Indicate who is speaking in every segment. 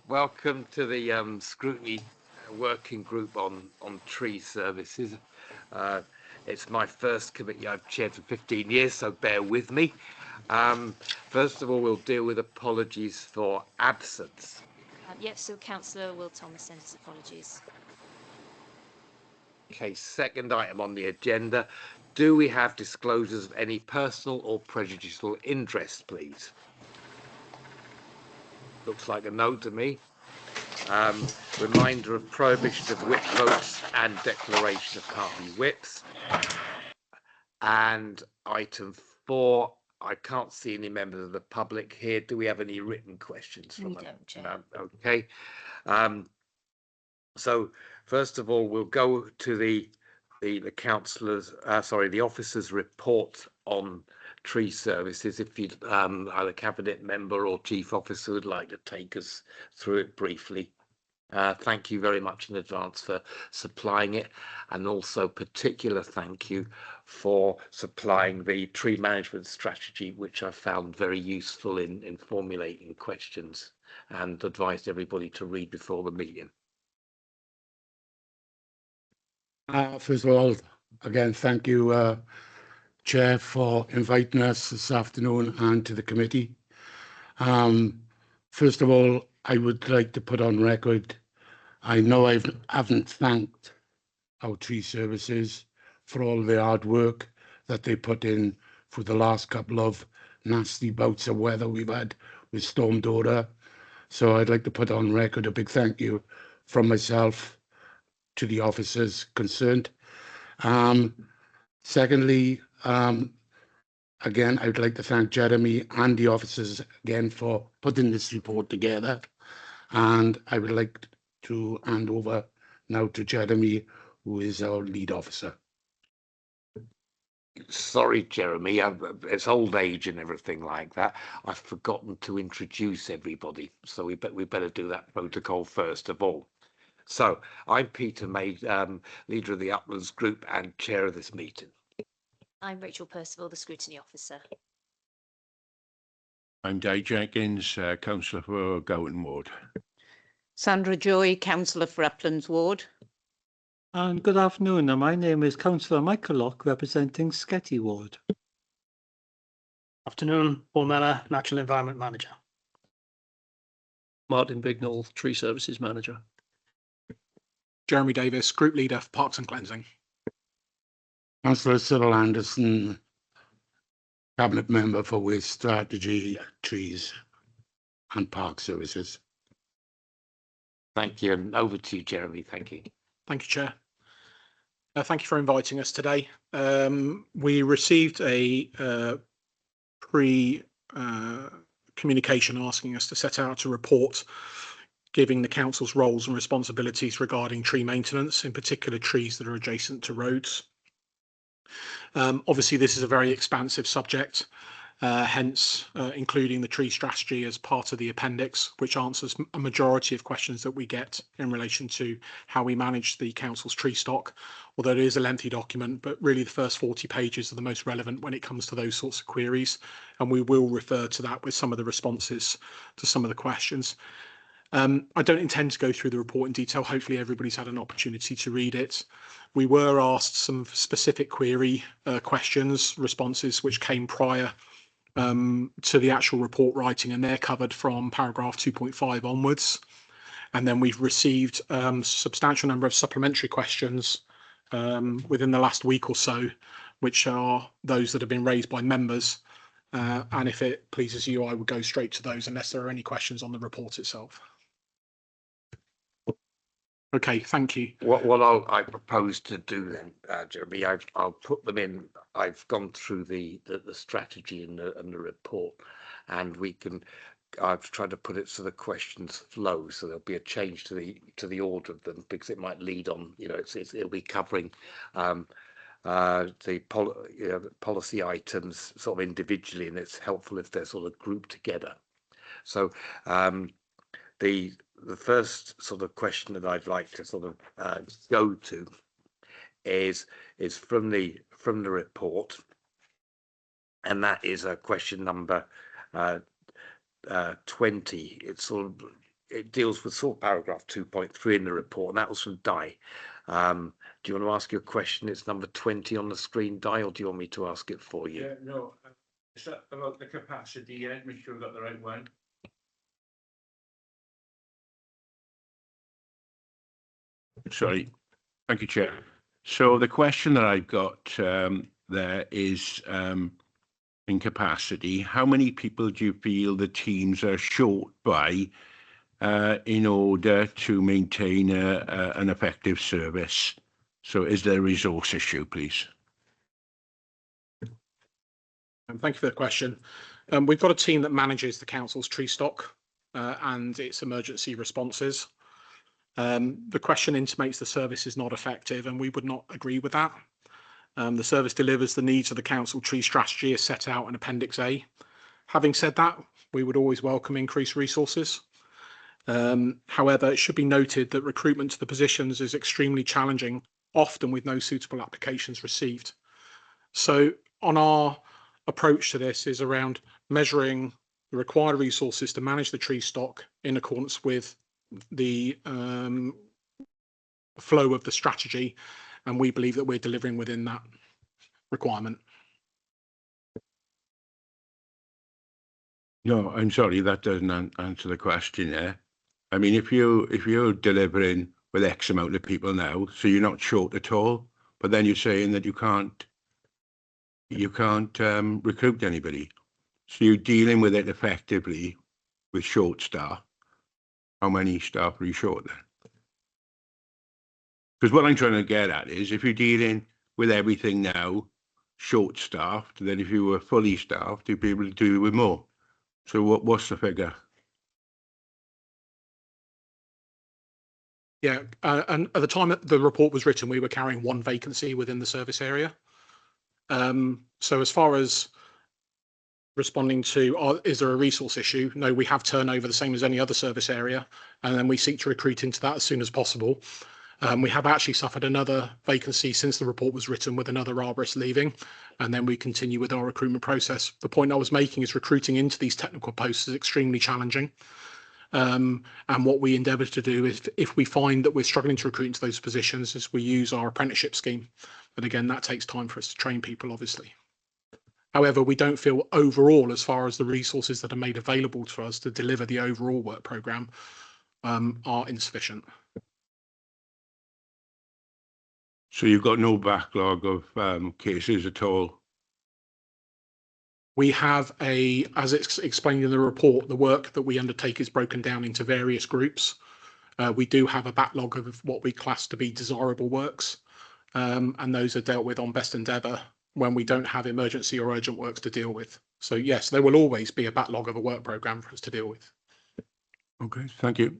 Speaker 1: Welcome to the Scrutiny Working Group on Tree Services. Uh, it's my first committee I've chaired for 15 years, so bear with me. First of all, we'll deal with apologies for absence.
Speaker 2: Yes, so Councillor Will Thomas sends his apologies.
Speaker 1: Okay, second item on the agenda. Do we have disclosures of any personal or prejudicial interest, please? Looks like a no to me. Reminder of prohibition of whip votes and declaration of party whips. And item 4, I can't see any members of the public here. Do we have any written questions from them?
Speaker 2: We don't, Chair.
Speaker 1: No. Okay. So first of all, we'll go to the councillors, the officers' report on tree services. If you'd either cabinet member or chief officer would like to take us through it briefly. Thank you very much in advance for supplying it, and also particular thank you for supplying the tree management strategy, which I found very useful in formulating questions and advised everybody to read before the meeting.
Speaker 3: First of all, again, thank you, Chair, for inviting us this afternoon and to the committee. First of all, I would like to put on record, I know I haven't thanked our tree services for all the hard work that they put in for the last couple of nasty bouts of weather we've had with Storm Dora. So I'd like to put on record a big thank you from myself to the officers concerned. Secondly, again, I would like to thank Jeremy and the officers again for putting this report together. And I would like to hand over now to Jeremy, who is our lead officer.
Speaker 1: Sorry, Jeremy, it's old age and everything like that. I've forgotten to introduce everybody, so we better do that protocol first of all. So I'm Peter May, leader of the Uplands Group and chair of this meeting.
Speaker 2: I'm Rachel Percival, the Scrutiny Officer.
Speaker 4: I'm Dave Jenkins, Councillor for Gowan Ward.
Speaker 5: Sandra Joy, Councillor for Uplands Ward.
Speaker 6: And good afternoon. My name is Councillor Michael Locke, representing Sketty Ward.
Speaker 7: Afternoon, Paul Mellor, Natural Environment Manager.
Speaker 8: Martin Bignall, Tree Services Manager.
Speaker 9: Jeremy Davis, Group Leader for Parks and Cleansing.
Speaker 3: Councillor Cyril Anderson, Cabinet Member for Waste Strategy, Trees and Park Services.
Speaker 1: Thank you, and over to you, Jeremy. Thank you.
Speaker 9: Thank you, Chair. Thank you for inviting us today. We received a pre-communication asking us to set out a report giving the council's roles and responsibilities regarding tree maintenance, in particular trees that are adjacent to roads. Obviously, this is a very expansive subject, hence including the tree strategy as part of the appendix, which answers a majority of questions that we get in relation to how we manage the council's tree stock, although it is a lengthy document, but really the first 40 pages are the most relevant when it comes to those sorts of queries, and we will refer to that with some of the responses to some of the questions. I don't intend to go through the report in detail. Hopefully everybody's had an opportunity to read it. We were asked some specific query questions, responses which came prior to the actual report writing, and they're covered from paragraph 2.5 onwards. And then we've received a substantial number of supplementary questions within the last week or so, which are those that have been raised by members. And if it pleases you, I would go straight to those unless there are any questions on the report itself. Okay, thank you.
Speaker 1: What I propose to do then, Jeremy, I'll put them in. I've gone through the strategy and the report, and I've tried to put it so the questions flow, so there'll be a change to the order of them because it might lead on. It'll be covering the policy items sort of individually, and it's helpful if they're sort of grouped together. So the first sort of question that I'd like to sort of go to is from the report, and that is a question number 20. It's sort of it deals with sort of paragraph 2.3 in the report, and that was from Di. Do you want to ask your question? It's number 20 on the screen, Di, or do you want me to ask it for you?
Speaker 4: Yeah, no. Is that about the capacity? Yeah, make sure we got the right one. Sorry. Thank you, Chair. So the question that I've got there is in capacity, how many people do you feel the teams are short by in order to maintain an effective service? So is there a resource issue, please?
Speaker 9: Thank you for the question. We've got a team that manages the council's tree stock and its emergency responses. The question intimates the service is not effective, and we would not agree with that. The service delivers the needs of the council tree strategy as set out in Appendix A. Having said that, we would always welcome increased resources. However, it should be noted that recruitment to the positions is extremely challenging, often with no suitable applications received. So on our approach to this is around measuring the required resources to manage the tree stock in accordance with the flow of the strategy, and we believe that we're delivering within that requirement.
Speaker 4: No, I'm sorry, that doesn't answer the question there. I mean, if you're delivering with X amount of people now, so you're not short at all, but then you're saying that you can't recruit anybody. So you're dealing with it effectively with short staff. How many staff are you short then? Because what I'm trying to get at is if you're dealing with everything now short staffed, then if you were fully staffed, you'd be able to do with more. So what's the figure?
Speaker 9: Yeah, and at the time that the report was written, we were carrying one vacancy within the service area. So as far as responding to, is there a resource issue? No, we have turnover the same as any other service area, and then we seek to recruit into that as soon as possible. We have actually suffered another vacancy since the report was written with another arborist leaving, and then we continue with our recruitment process. The point I was making is recruiting into these technical posts is extremely challenging. And what we endeavour to do is, if we find that we're struggling to recruit into those positions, is we use our apprenticeship scheme. But again, that takes time for us to train people, obviously. However, we don't feel overall, as far as the resources that are made available to us to deliver the overall work programme are insufficient.
Speaker 4: So you've got no backlog of cases at all?
Speaker 9: We have as it's explained in the report, the work that we undertake is broken down into various groups. We do have a backlog of what we class to be desirable works, and those are dealt with on best endeavour when we don't have emergency or urgent works to deal with. So yes, there will always be a backlog of a work programme for us to deal with.
Speaker 4: Okay, thank you.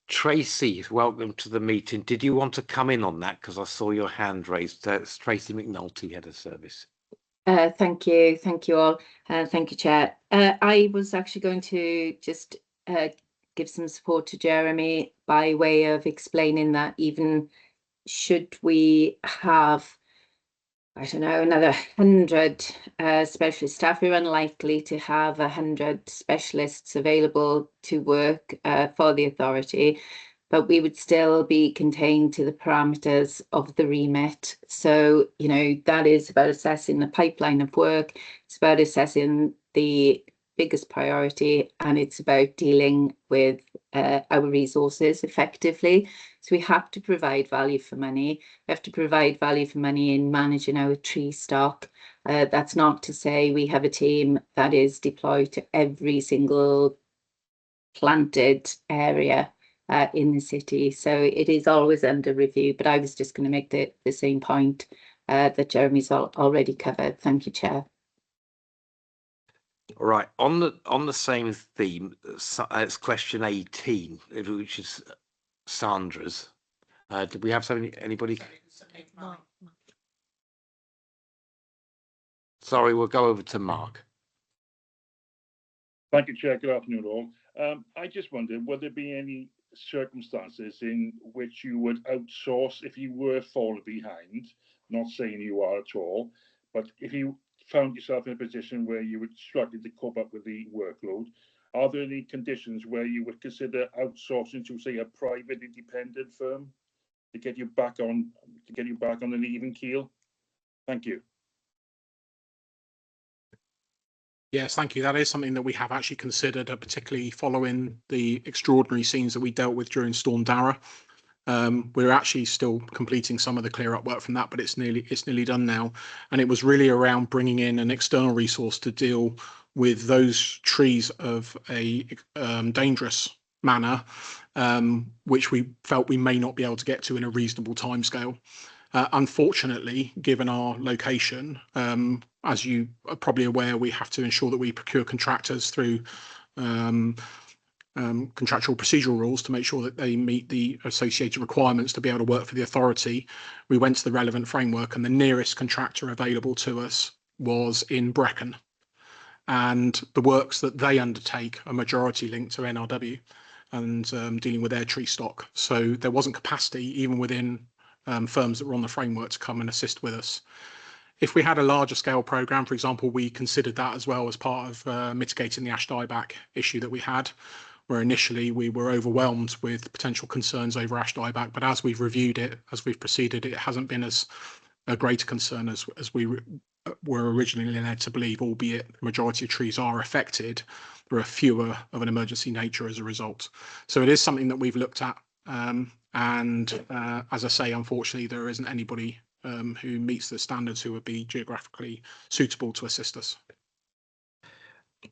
Speaker 1: Tracy, welcome to the meeting. Did you want to come in on that? Because I saw your hand raised. It's Tracy McNulty, Head of Service.
Speaker 5: Thank you all. Thank you, Chair. I was actually going to just give some support to Jeremy by way of explaining that even should we have, I don't know, another 100 specialist staff, we're unlikely to have 100 specialists available to work for the authority, but we would still be contained to the parameters of the remit. So, you know, that is about assessing the pipeline of work. It's about assessing the biggest priority, and it's about dealing with our resources effectively. So we have to provide value for money. We have to provide value for money in managing our tree stock. That's not to say we have a team that is deployed to every single planted area in the city. So it is always under review, but I was just going to make the same point that Jeremy's already covered. Thank you, Chair.
Speaker 1: All right, on the same theme, it's question 18, which is Sandra's. Did we have anybody? Sorry, we'll go over to Mark.
Speaker 10: Thank you, Chair. Good afternoon, all. I just wondered, would there be any circumstances in which you would outsource if you were falling behind? Not saying you are at all, but if you found yourself in a position where you were struggling to cope up with the workload, are there any conditions where you would consider outsourcing to, say, a private independent firm to get you back on an even keel? Thank you.
Speaker 9: Yes, thank you. That is something that we have actually considered, particularly following the extraordinary scenes that we dealt with during Storm Dara. We're actually still completing some of the clear up work from that, but it's nearly done now. And it was really around bringing in an external resource to deal with those trees of a dangerous manner, which we felt we may not be able to get to in a reasonable timescale. Unfortunately, given our location, as you are probably aware, we have to ensure that we procure contractors through contractual procedural rules to make sure that they meet the associated requirements to be able to work for the authority. We went to the relevant framework, and the nearest contractor available to us was in Brecon. And the works that they undertake are majority linked to NRW and dealing with their tree stock. So there wasn't capacity even within firms that were on the framework to come and assist with us. If we had a larger scale program, for example, we considered that as well as part of mitigating the ash dieback issue that we had, where initially we were overwhelmed with potential concerns over ash dieback, but as we've reviewed it, as we've proceeded, it hasn't been as a greater concern as we were originally led to believe, albeit the majority of trees are affected. There are fewer of an emergency nature as a result. So it is something that we've looked at. As I say, unfortunately, there isn't anybody who meets the standards who would be geographically suitable to assist us.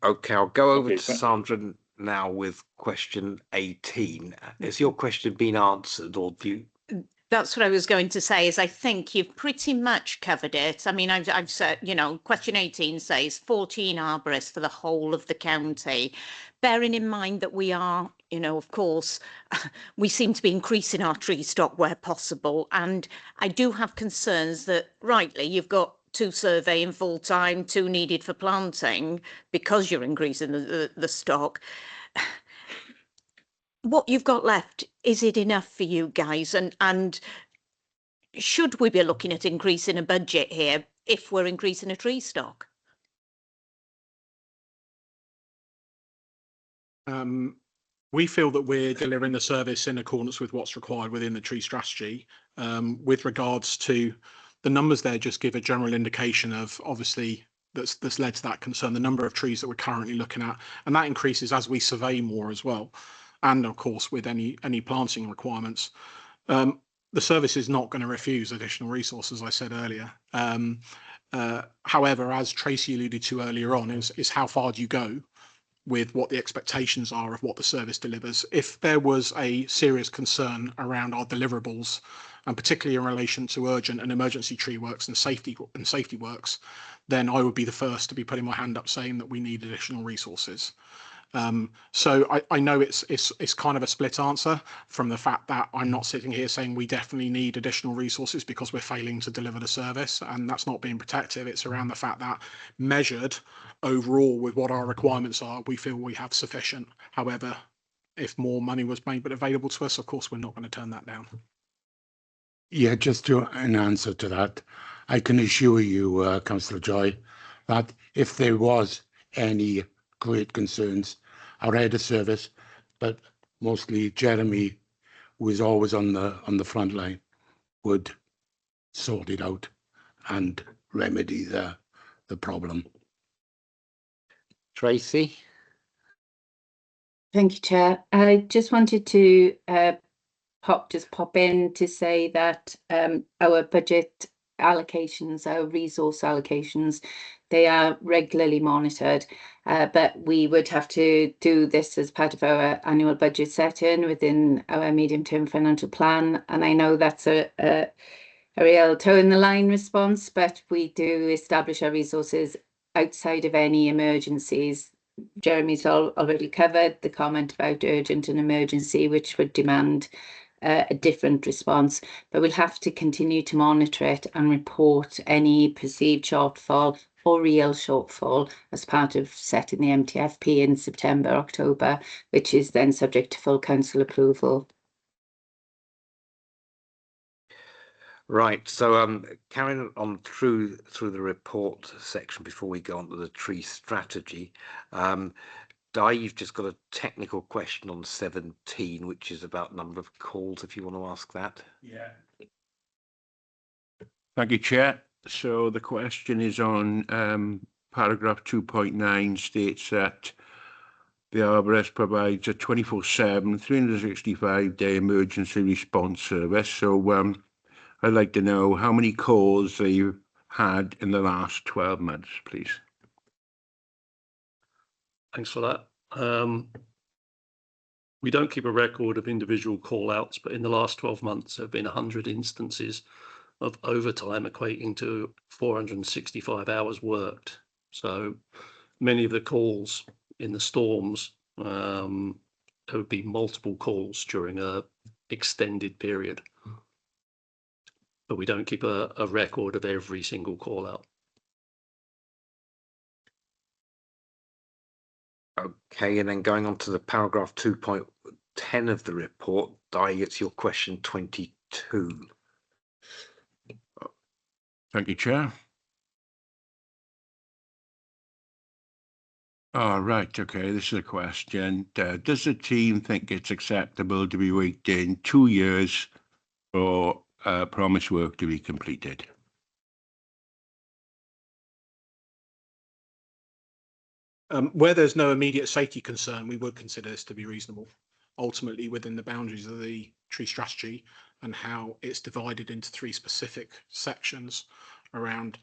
Speaker 1: Okay, I'll go over to Sandra now with question 18. Has your question been answered, or do you?
Speaker 11: That's what I was going to say, is I think you've pretty much covered it. I mean, I've said, you know, question 18 says 14 arborists for the whole of the county. Bearing in mind that we are, you know, of course, we seem to be increasing our tree stock where possible. And I do have concerns that, rightly, you've got 2 surveying full time, 2 needed for planting because you're increasing the stock. What you've got left, is it enough for you guys? And should we be looking at increasing a budget here if we're increasing a tree stock?
Speaker 9: We feel that we're delivering the service in accordance with what's required within the tree strategy. With regards to the numbers there, just give a general indication of, obviously, that's led to that concern, the number of trees that we're currently looking at, and that increases as we survey more as well. And of course, with any planting requirements. The service is not going to refuse additional resources, as I said earlier. However, as Tracy alluded to earlier on, is how far do you go with what the expectations are of what the service delivers? If there was a serious concern around our deliverables, and particularly in relation to urgent and emergency tree works and safety works, then I would be the first to be putting my hand up saying that we need additional resources. So I know it's kind of a split answer from the fact that I'm not sitting here saying we definitely need additional resources because we're failing to deliver the service, and that's not being protective. It's around the fact that measured overall with what our requirements are, we feel we have sufficient. However, if more money was made available to us, of course, we're not going to turn that down.
Speaker 3: Yeah, just to an answer to that, I can assure you, Councillor Joy, that if there was any great concerns, our head of service, but mostly Jeremy, who is always on the front line, would sort it out and remedy the problem.
Speaker 1: Tracy?
Speaker 5: Thank you, Chair. I just wanted to pop in to say that our budget allocations, our resource allocations, they are regularly monitored, but we would have to do this as part of our annual budget setting within our medium-term financial plan. And I know that's a real toe in the line response, but we do establish our resources outside of any emergencies. Jeremy's already covered the comment about urgent and emergency, which would demand a different response, but we'll have to continue to monitor it and report any perceived shortfall or real shortfall as part of setting the MTFP in September, October, which is then subject to full council approval.
Speaker 1: Right, so carrying on through the report section before we go on to the tree strategy, Di, you've just got a technical question on 17, which is about number of calls, if you want to ask that.
Speaker 4: Yeah. Thank you, Chair. So the question is on paragraph 2.9 states that the arborist provides a 24/7, 365-day emergency response service. So I'd like to know how many calls they've had in the last 12 months, please.
Speaker 8: Thanks for that. We don't keep a record of individual call outs, but in the last 12 months, there have been 100 instances of overtime equating to 465 hours worked. So many of the calls in the storms, there would be multiple calls during a extended period. But we don't keep a record of every single call out.
Speaker 1: Okay, and then going on to the paragraph 2.10 of the report, Di, it's your question 22.
Speaker 4: Thank you, Chair. Right, okay, this is a question. Does the team think it's acceptable to be waiting 2 years for promised work to be completed?
Speaker 9: Where there's no immediate safety concern, we would consider this to be reasonable. Ultimately, within the boundaries of the tree strategy and how it's divided into 3 specific sections around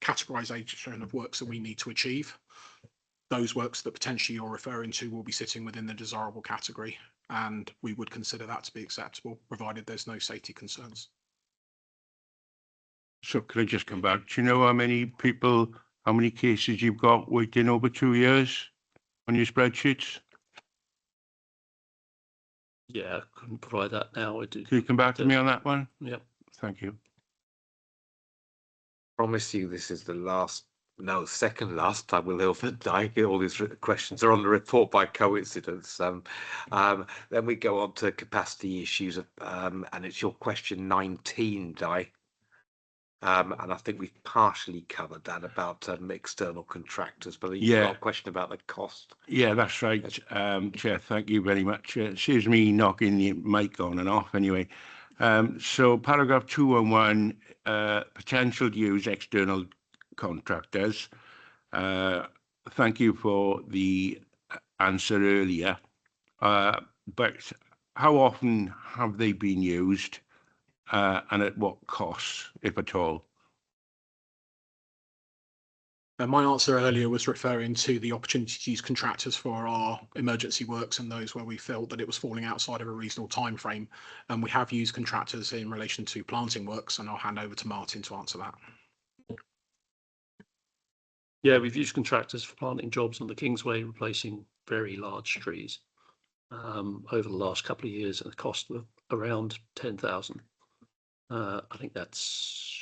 Speaker 9: categorization of works that we need to achieve, those works that potentially you're referring to will be sitting within the desirable category, and we would consider that to be acceptable, provided there's no safety concerns.
Speaker 4: So could I just come back? Do you know how many people, how many cases you've got waiting over 2 years on your spreadsheets?
Speaker 8: Yeah, I couldn't provide that now.
Speaker 4: Can you come back to me on that one?
Speaker 8: Yeah.
Speaker 4: Thank you.
Speaker 1: Promise you this is the last, no, second last time we'll hear from Di. All these questions are on the report by coincidence. Then we go on to capacity issues, and it's your question 19, Di. And I think we've partially covered that about external contractors, but you've got a question about the cost.
Speaker 4: Yeah, that's right, Chair. Thank you very much. Excuse me knocking the mic on and off anyway. So paragraph 211, potential to use external contractors. Thank you for the answer earlier. But how often have they been used and at what costs, if at all?
Speaker 9: My answer earlier was referring to the opportunity to use contractors for our emergency works and those where we felt that it was falling outside of a reasonable time frame. And we have used contractors in relation to planting works, and I'll hand over to Martin to answer that.
Speaker 8: Yeah, we've used contractors for planting jobs on the Kingsway, replacing very large trees over the last couple of years at a cost of around 10,000. I think that's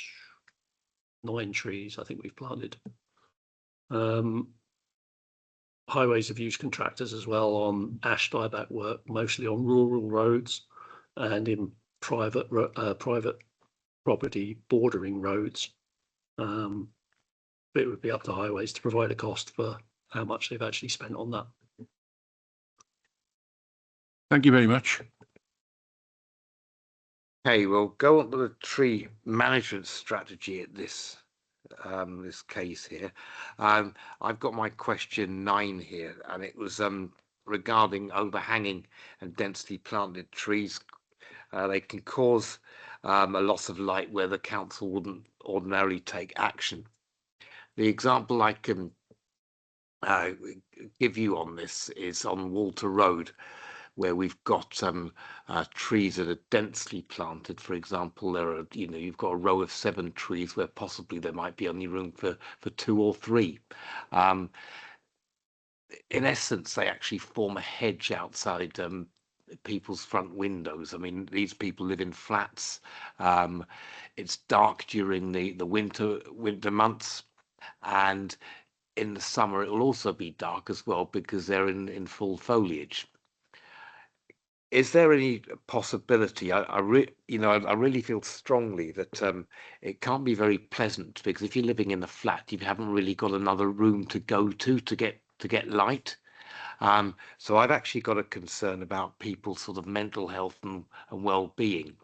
Speaker 8: 9 trees I think we've planted. Highways have used contractors as well on ash dieback work, mostly on rural roads and in private property bordering roads. It would be up to highways to provide a cost for how much they've actually spent on that.
Speaker 4: Thank you very much.
Speaker 1: Okay, we'll go on to the tree management strategy at this case here. I've got my question 9 here, and it was regarding overhanging and densely planted trees. They can cause a loss of light where the council wouldn't ordinarily take action. The example I can give you on this is on Walter Road, where we've got trees that are densely planted. For example, there are, you've got a row of 7 trees where possibly there might be only room for 2 or 3. In essence, they actually form a hedge outside people's front windows. I mean, these people live in flats. It's dark during the winter months, and in the summer it will also be dark as well because they're in full foliage. Is there any possibility? I really feel strongly that it can't be very pleasant, because if you're living in a flat, you haven't really got another room to go to get light. So I've actually got a concern about people's sort of mental health and well-being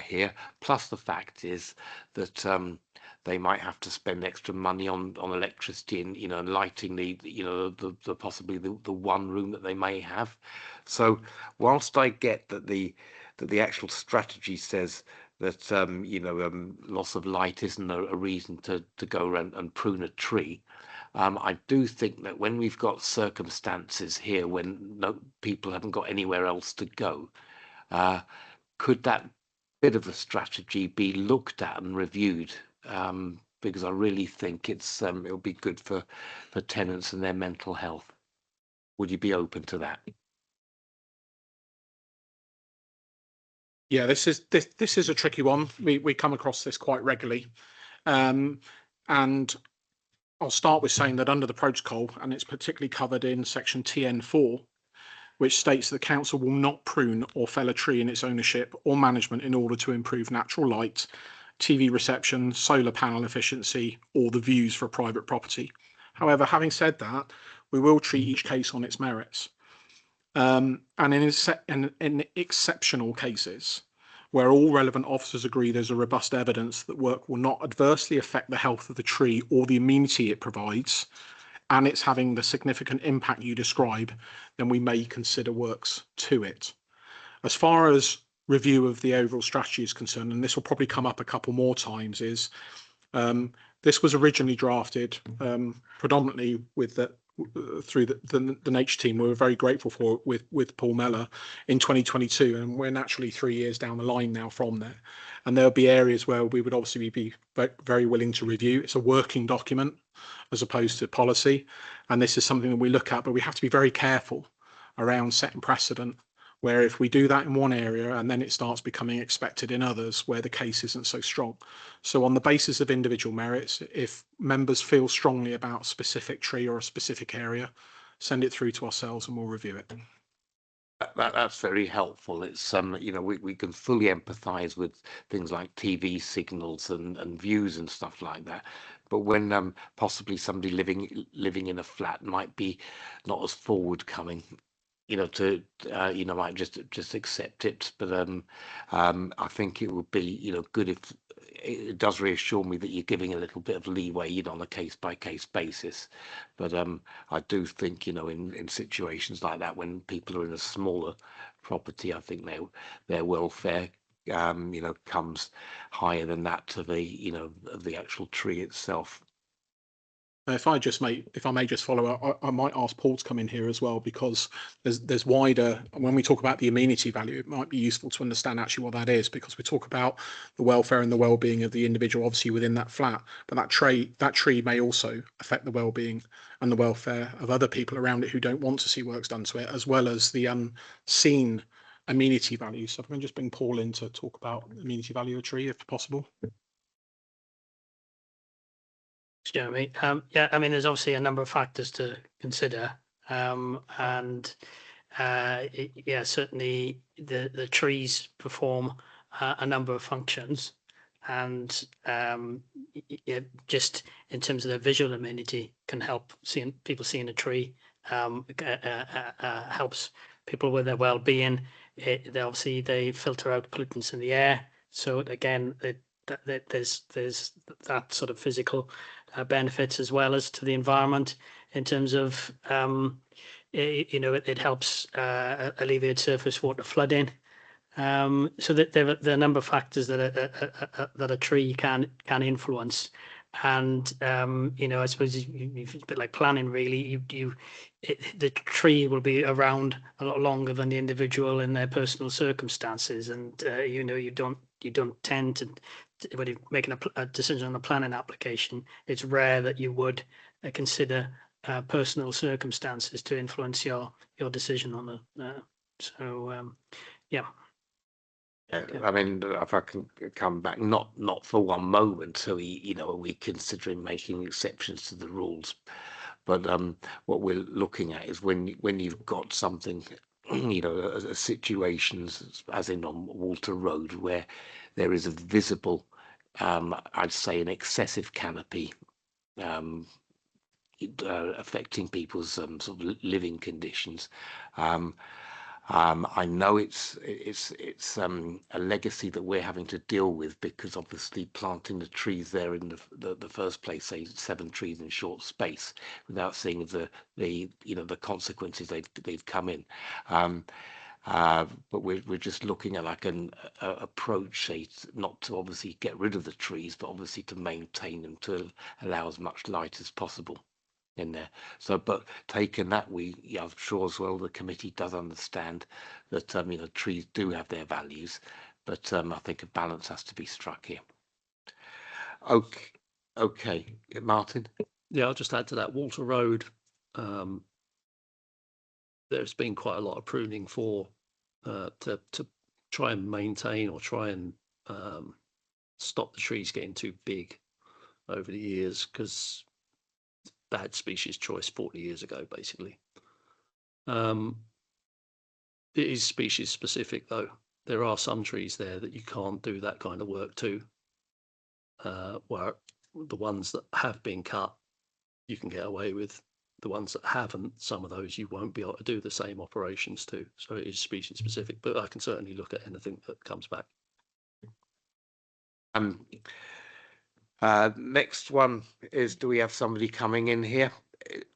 Speaker 1: here. Plus the fact is that they might have to spend extra money on electricity and and lighting the possibly the one room that they may have. So whilst I get that the actual strategy says that loss of light isn't a reason to go around and prune a tree. I do think that when we've got circumstances here when people haven't got anywhere else to go, could that bit of a strategy be looked at and reviewed? Because I really think it'll be good for tenants and their mental health. Would you be open to that?
Speaker 9: Yeah, this is a tricky one. We come across this quite regularly, and I'll start with saying that under the protocol, and it's particularly covered in section TN4, which states the council will not prune or fell a tree in its ownership or management in order to improve natural light, TV reception, solar panel efficiency, or the views for private property. However, having said that, we will treat each case on its merits. And in exceptional cases, where all relevant officers agree there's a robust evidence that work will not adversely affect the health of the tree or the amenity it provides, and it's having the significant impact you describe, then we may consider works to it. As far as review of the overall strategy is concerned, and this will probably come up a couple more times, is this was originally drafted predominantly with through the nature team. We were very grateful for it with Paul Mellor in 2022, and we're naturally 3 years down the line now from there. And there'll be areas where we would obviously be very willing to review. It's a working document as opposed to policy, and this is something that we look at, but we have to be very careful around setting precedent, where if we do that in one area and then it starts becoming expected in others where the case isn't so strong. So on the basis of individual merits, if members feel strongly about a specific tree or a specific area, send it through to ourselves and we'll review it.
Speaker 1: That's very helpful. It's we can fully empathize with things like TV signals and views and stuff like that. But when possibly somebody living in a flat might be not as forward-coming, might just accept it. But I think it would be good if it does reassure me that you're giving a little bit of leeway on a case-by-case basis. But I do think in situations like that, when people are in a smaller property, I think their welfare comes higher than that to the actual tree itself.
Speaker 9: If I may just follow up, I might ask Paul to come in here as well, because there's wider, when we talk about the amenity value, it might be useful to understand actually what that is, because we talk about the welfare and the well-being of the individual obviously within that flat, but that tree may also affect the well-being and the welfare of other people around it who don't want to see works done to it, as well as the unseen amenity value. So I'm going to just bring Paul in to talk about amenity value of a tree if possible.
Speaker 7: Jeremy. Yeah, I mean, there's obviously a number of factors to consider, and yeah, certainly the trees perform a number of functions, and yeah, just in terms of their visual amenity, can help people seeing a tree, helps people with their well-being. Obviously they filter out pollutants in the air, so again, there's that sort of physical benefits as well as to the environment in terms of it helps alleviate surface water flooding. So that there are a number of factors that a tree can influence, and I suppose it's a bit like planning really. The tree will be around a lot longer than the individual in their personal circumstances, and you don't tend to, when you're making a decision on a planning application, it's rare that you would consider personal circumstances to influence your decision on it. Yeah.
Speaker 1: Yeah, I mean, if I can come back, not for one moment, so are we considering making exceptions to the rules? But what we're looking at is when you've got something, situations as in on Walter Road, where there is a visible, I'd say, an excessive canopy affecting people's sort of living conditions. I know it's a legacy that we're having to deal with, because obviously planting the trees there in the first place, say 7 trees in short space, without seeing the consequences they've come in. But we're just looking at like an approach, say, not to obviously get rid of the trees, but obviously to maintain them, to allow as much light as possible in there. So, but taking that, I'm sure as well the committee does understand that trees do have their values, but I think a balance has to be struck here. Okay, Martin.
Speaker 8: Yeah, I'll just add to that. Walter Road, there's been quite a lot of pruning to try and maintain or try and stop the trees getting too big over the years, because bad species choice 40 years ago, basically. It is species specific, though. There are some trees there that you can't do that kind of work to, where the ones that have been cut, you can get away with. The ones that haven't, some of those you won't be able to do the same operations to. So it is species specific, but I can certainly look at anything that comes back.
Speaker 1: Next one is, do we have somebody coming in here?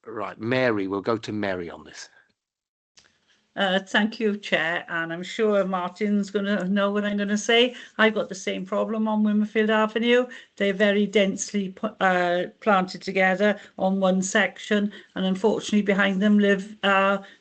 Speaker 1: Right, Mary, we'll go to Mary on this.
Speaker 12: Thank you, Chair, and I'm sure Martin's going to know what I'm going to say. I've got the same problem on Wimmerfield Avenue. They're very densely planted together on one section, and unfortunately behind them live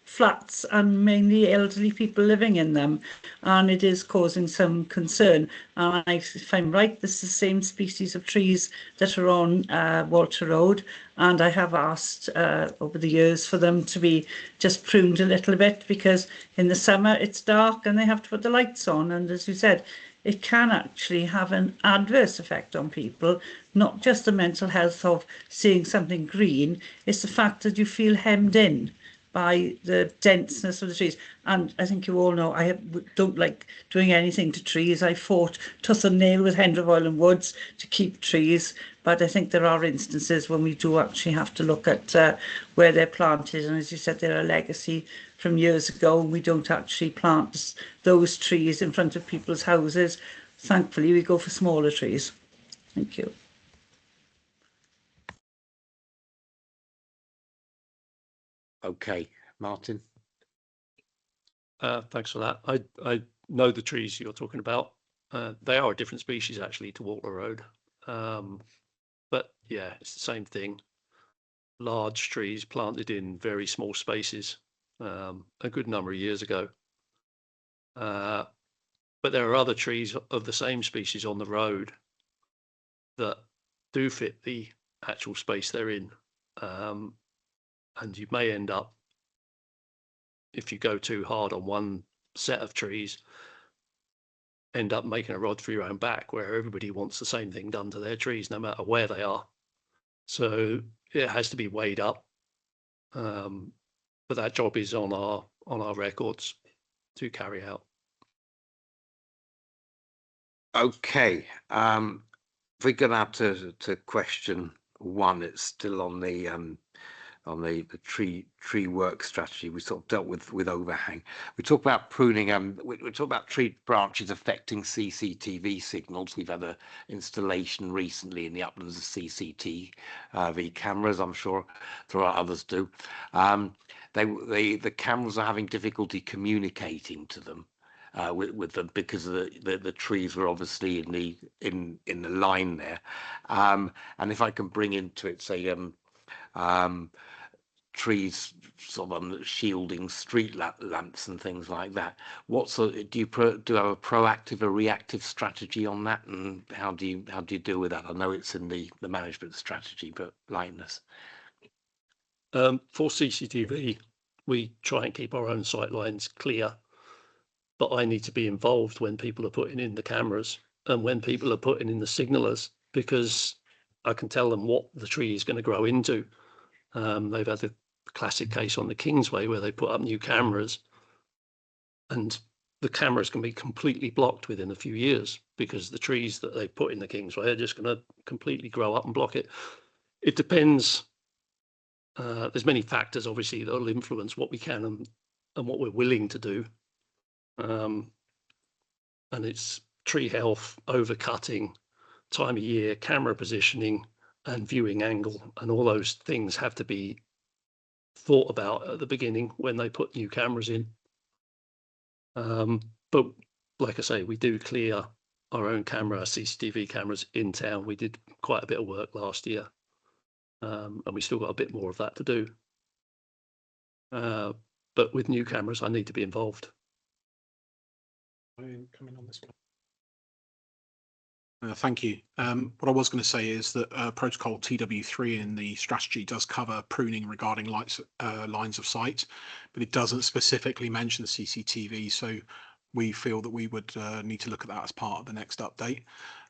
Speaker 12: flats and mainly elderly people living in them, and it is causing some concern. And if I'm right, this is the same species of trees that are on Walter Road, and I have asked over the years for them to be just pruned a little bit, because in the summer it's dark and they have to put the lights on, and as you said, it can actually have an adverse effect on people, not just the mental health of seeing something green, it's the fact that you feel hemmed in by the denseness of the trees. And I think you all know I don't like doing anything to trees. I fought tooth and nail with Hendra Oil Woods to keep trees, but I think there are instances when we do actually have to look at where they're planted, and as you said, they're a legacy from years ago, and we don't actually plant those trees in front of people's houses. Thankfully we go for smaller trees. Thank you.
Speaker 1: Okay, Martin.
Speaker 8: Thanks for that. I know the trees you're talking about. They are a different species actually to Walter Road. But yeah, it's the same thing. Large trees planted in very small spaces a good number of years ago. But there are other trees of the same species on the road that do fit the actual space they're in. And you may end up, if you go too hard on one set of trees, end up making a rod for your own back, where everybody wants the same thing done to their trees, no matter where they are. So it has to be weighed up. But that job is on our records to carry out.
Speaker 1: Okay, if we go out to question 1, it's still on the tree work strategy. We sort of dealt with overhang. We talk about pruning. We talk about tree branches affecting CCTV signals. We've had an installation recently in the uplands of CCTV cameras. I'm sure there are others do. The cameras are having difficulty communicating to them. With them, because the trees were obviously in the line there, and if I can bring into it, say, trees sort of shielding street lamps and things like that. Do you have a proactive or reactive strategy on that, and how do you deal with that? I know it's in the management strategy, but lightness.
Speaker 8: For CCTV, we try and keep our own sight lines clear. But I need to be involved when people are putting in the cameras and when people are putting in the signalers, because I can tell them what the tree is going to grow into. They've had the classic case on the Kingsway where they put up new cameras, and the cameras can be completely blocked within a few years because the trees that they put in the Kingsway are just going to completely grow up and block it. It depends there's many factors, obviously, that will influence what we can and what we're willing to do. And it's tree health, overcutting, time of year, camera positioning, and viewing angle. And all those things have to be thought about at the beginning when they put new cameras in. But like I say, we do clear our own CCTV cameras in town. We did quite a bit of work last year, and we still got a bit more of that to do. But with new cameras, I need to be involved.
Speaker 9: Coming on this one. Thank you. What I was going to say is that protocol TW3 in the strategy does cover pruning regarding lines of sight, but it doesn't specifically mention CCTV. So we feel that we would need to look at that as part of the next update.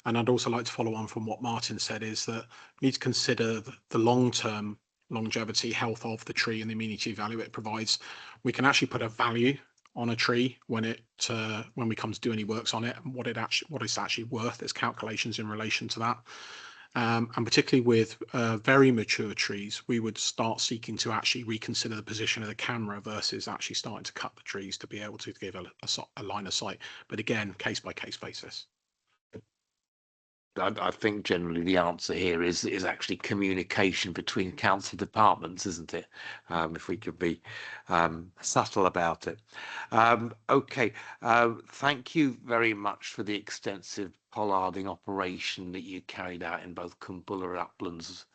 Speaker 9: And I'd also like to follow on from what Martin said, is that we need to consider the long-term longevity, health of the tree and the amenity value it provides. We can actually put a value on a tree when we come to do any works on it, and what it's actually worth. There's calculations in relation to that. And particularly with very mature trees, we would start seeking to actually reconsider the position of the camera versus actually starting to cut the trees to be able to give a line of sight. But again, case by case basis.
Speaker 1: I think generally the answer here is actually communication between council departments, isn't it? If we could be subtle about it. Okay, thank you very much for the extensive pollarding operation that you carried out in both Kumbulla and Uplands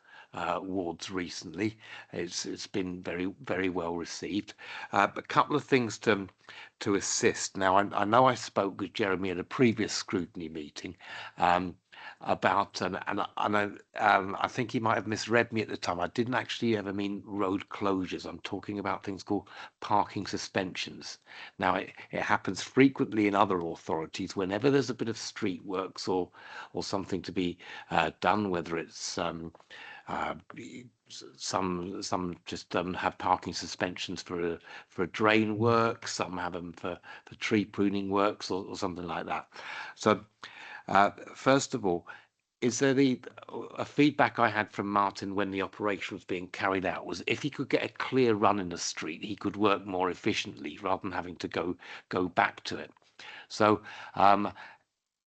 Speaker 1: wards recently. It's been very well received. A couple of things to assist. Now, I know I spoke with Jeremy at a previous scrutiny meeting about and I think he might have misread me at the time. I didn't actually ever mean road closures. I'm talking about things called parking suspensions. Now it happens frequently in other authorities whenever there's a bit of street works or something to be done, whether it's some just have parking suspensions for a drain work, some have them for tree pruning works or something like that. So first of all, is there a feedback I had from Martin when the operation was being carried out was if he could get a clear run in the street, he could work more efficiently rather than having to go back to it. So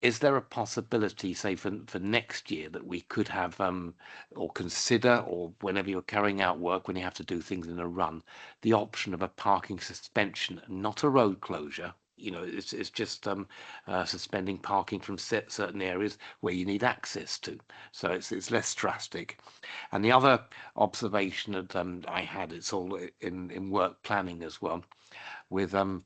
Speaker 1: is there a possibility, say, for next year that we could have or consider, or whenever you're carrying out work, when you have to do things in a run, the option of a parking suspension, not a road closure? You know, it's just suspending parking from certain areas where you need access to. So it's less drastic. And the other observation that I had, it's all in work planning as well, with a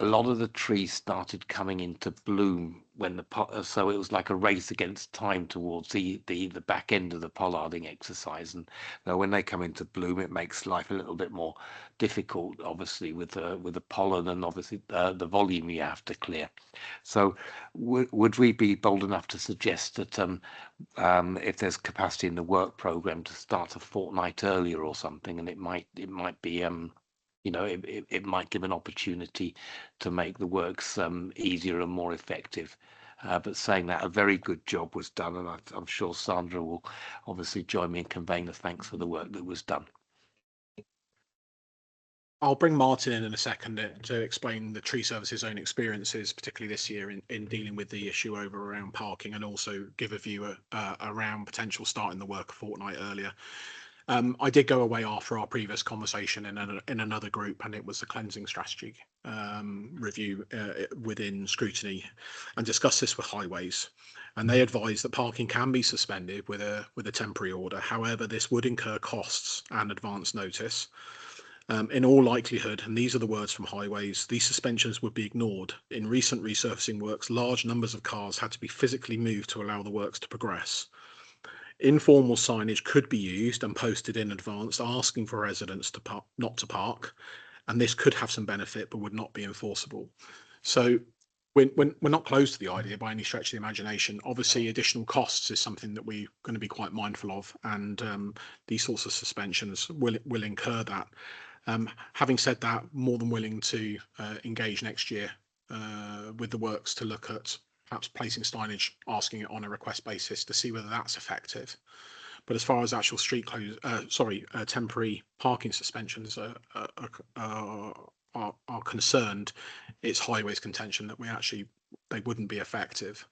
Speaker 1: lot of the trees started coming into bloom when so it was like a race against time towards the back end of the pollarding exercise, and when they come into bloom, it makes life a little bit more difficult, obviously, with the pollen and obviously the volume you have to clear. So would we be bold enough to suggest that if there's capacity in the work program to start a fortnight earlier or something, and it might be you know, it might give an opportunity to make the works easier and more effective. But saying that, a very good job was done, and I'm sure Sandra will obviously join me in conveying the thanks for the work that was done.
Speaker 9: I'll bring Martin in a second to explain the tree service's own experiences, particularly this year in dealing with the issue around parking, and also give a view around potential starting the work a fortnight earlier. I did go away after our previous conversation in another group, and it was the cleansing strategy review within Scrutiny, and discussed this with Highways. And they advised that parking can be suspended with a temporary order. However, this would incur costs and advance notice. In all likelihood, and these are the words from Highways, these suspensions would be ignored. In recent resurfacing works, large numbers of cars had to be physically moved to allow the works to progress. Informal signage could be used and posted in advance, asking for residents not to park, and this could have some benefit but would not be enforceable. So we're not close to the idea by any stretch of the imagination. Obviously, additional costs is something that we're going to be quite mindful of, and these sorts of suspensions will incur that. Having said that, more than willing to engage next year with the works to look at perhaps placing signage, asking it on a request basis to see whether that's effective. But as far as actual street temporary parking suspensions are concerned, it's Highways contention that they wouldn't be effective.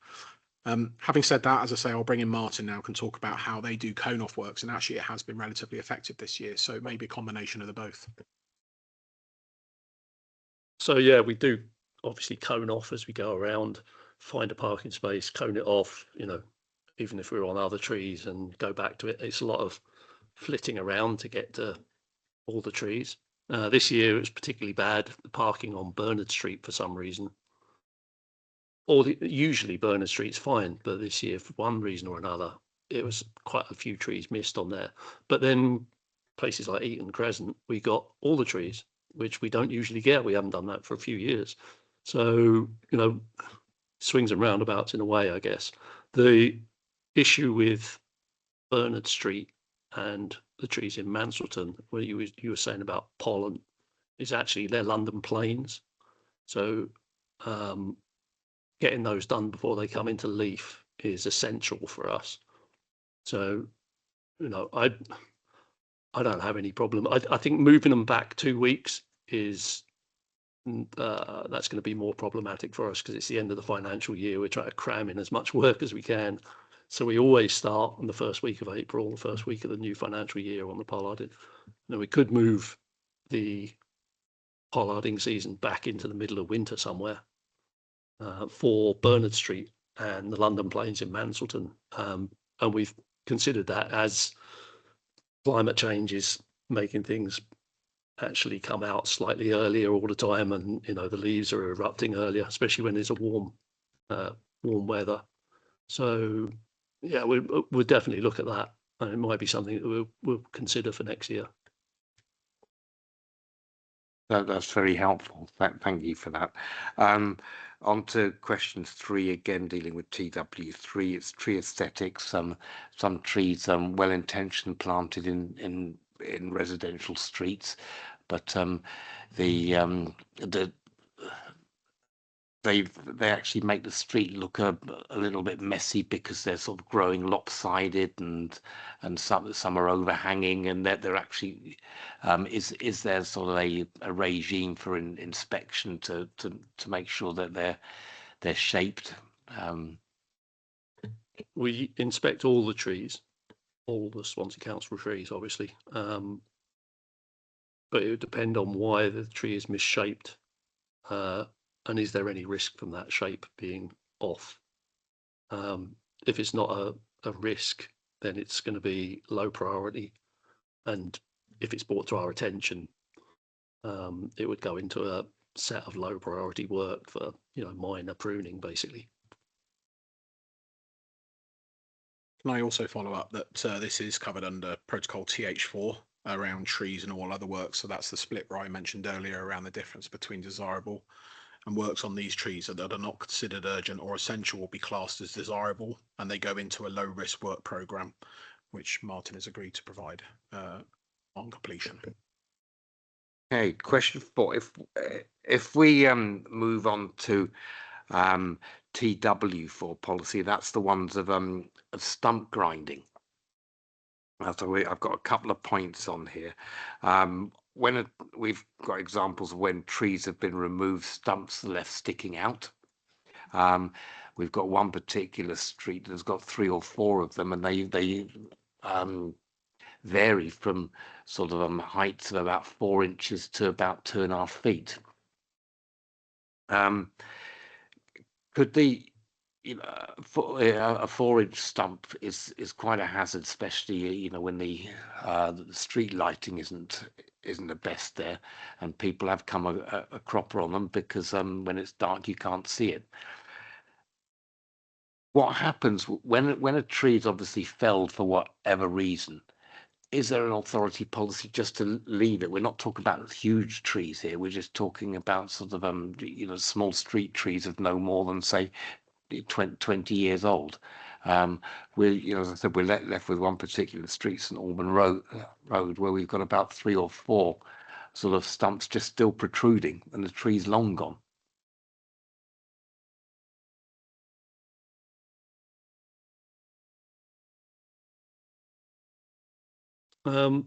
Speaker 9: Having said that, as I say, I'll bring in Martin now, can talk about how they do cone off works, and actually it has been relatively effective this year, so it may be a combination of the both.
Speaker 8: So yeah, we do obviously cone off as we go around, find a parking space, cone it off, even if we're on other trees, and go back to it. It's a lot of flitting around to get to all the trees. This year it was particularly bad, the parking on Bernard Street for some reason. Usually Bernard Street's fine, but this year for one reason or another, it was quite a few trees missed on there. But then places like Eaton Crescent, we got all the trees, which we don't usually get. We haven't done that for a few years. So, swings and roundabouts in a way, I guess. The issue with Bernard Street and the trees in Manselton, where you were saying about pollen, is actually they're London planes. So getting those done before they come into leaf is essential for us. So, I don't have any problem. I think moving them back 2 weeks is that's going to be more problematic for us because it's the end of the financial year. We're trying to cram in as much work as we can. So we always start on the first week of April, the first week of the new financial year on the pollarding. Now we could move the pollarding season back into the middle of winter somewhere for Bernard Street and the London Plains in Manselton. And we've considered that as climate change is making things actually come out slightly earlier all the time, and the leaves are erupting earlier, especially when there's a warm weather. So yeah, we'll definitely look at that, and it might be something that we'll consider for next year.
Speaker 1: That's very helpful. Thank you for that. On to question 3 again, dealing with TW3. It's tree aesthetics. Some trees well-intentioned, planted in residential streets, but they actually make the street look a little bit messy because they're sort of growing lopsided, and some are overhanging, and they're actually is there sort of a regime for inspection to make sure that they're shaped?
Speaker 8: We inspect all the trees, all the Swansea Council trees, obviously, but it would depend on why the tree is misshaped. And is there any risk from that shape being off? If it's not a risk, then it's going to be low priority. And if it's brought to our attention, it would go into a set of low priority work for, minor pruning, basically.
Speaker 9: Can I also follow up that this is covered under Protocol TH4 around trees and all other works? So that's the split where I mentioned earlier around the difference between desirable and works on these trees that are not considered urgent or essential will be classed as desirable, and they go into a low risk work programme, which Martin has agreed to provide on completion.
Speaker 1: Okay, question 4. If we move on to TW4 policy, that's the ones of stump grinding. So I've got a couple of points on here. We've got examples of when trees have been removed, stumps left sticking out. We've got one particular street that's got 3 or 4 of them, and they vary from sort of heights of about 4 inches to about 2.5 feet. Could a 4-inch stump is quite a hazard, especially when the street lighting isn't the best there, and people have come a cropper on them because when it's dark you can't see it. What happens when a tree is obviously felled for whatever reason? Is there an authority policy just to leave it? We're not talking about huge trees here. We're just talking about sort of small street trees of no more than, say, 20 years old. We're, as I said, we're left with one particular street, St Alban Road, where we've got about 3 or 4 sort of stumps just still protruding, and the tree's long gone.
Speaker 8: Parks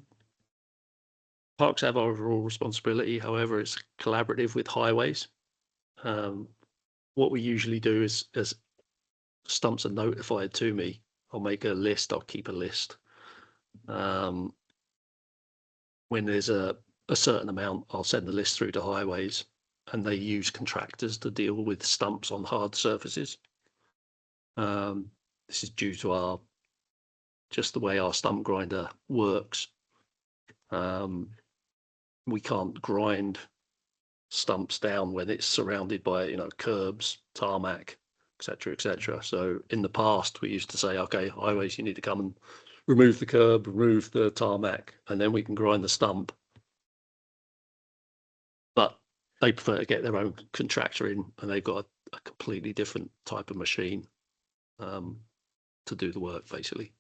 Speaker 8: have overall responsibility, however, it's collaborative with highways. What we usually do is, as stumps are notified to me, I'll make a list, I'll keep a list. When there's a certain amount, I'll send the list through to highways, and they use contractors to deal with stumps on hard surfaces. This is due to just the way our stump grinder works. We can't grind stumps down when it's surrounded by, curbs, tarmac, etc., etc. So in the past, we used to say, okay, highways, you need to come and remove the curb, remove the tarmac, and then we can grind the stump. But they prefer to get their own contractor in, and they've got a completely different type of machine to do the work, basically.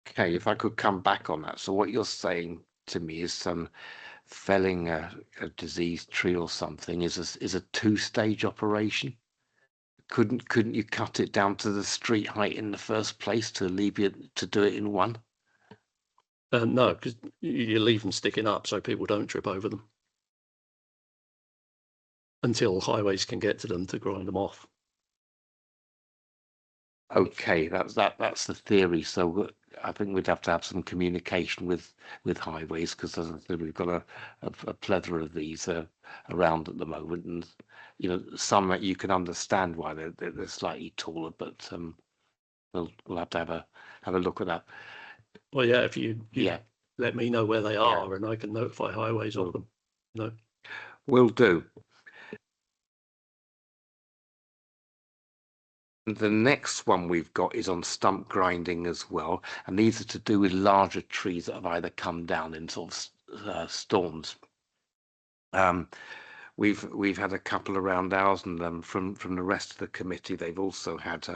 Speaker 1: Okay, if I could come back on that. So what you're saying to me is felling a diseased tree or something is a two-stage operation. Couldn't you cut it down to the street height in the first place to do it in one?
Speaker 8: No, because you leave them sticking up so people don't trip over them until highways can get to them to grind them off.
Speaker 1: Okay, that's the theory. So I think we'd have to have some communication with highways, because as I said, we've got a plethora of these around at the moment, and some that you can understand why they're slightly taller, but we'll have to have a look at that.
Speaker 8: Well, yeah, if you let me know where they are, and I can notify highways of them. No,
Speaker 1: will do. The next one we've got is on stump grinding as well, and these are to do with larger trees that have either come down in sort of storms. We've had a couple around ours, and from the rest of the committee, they've also had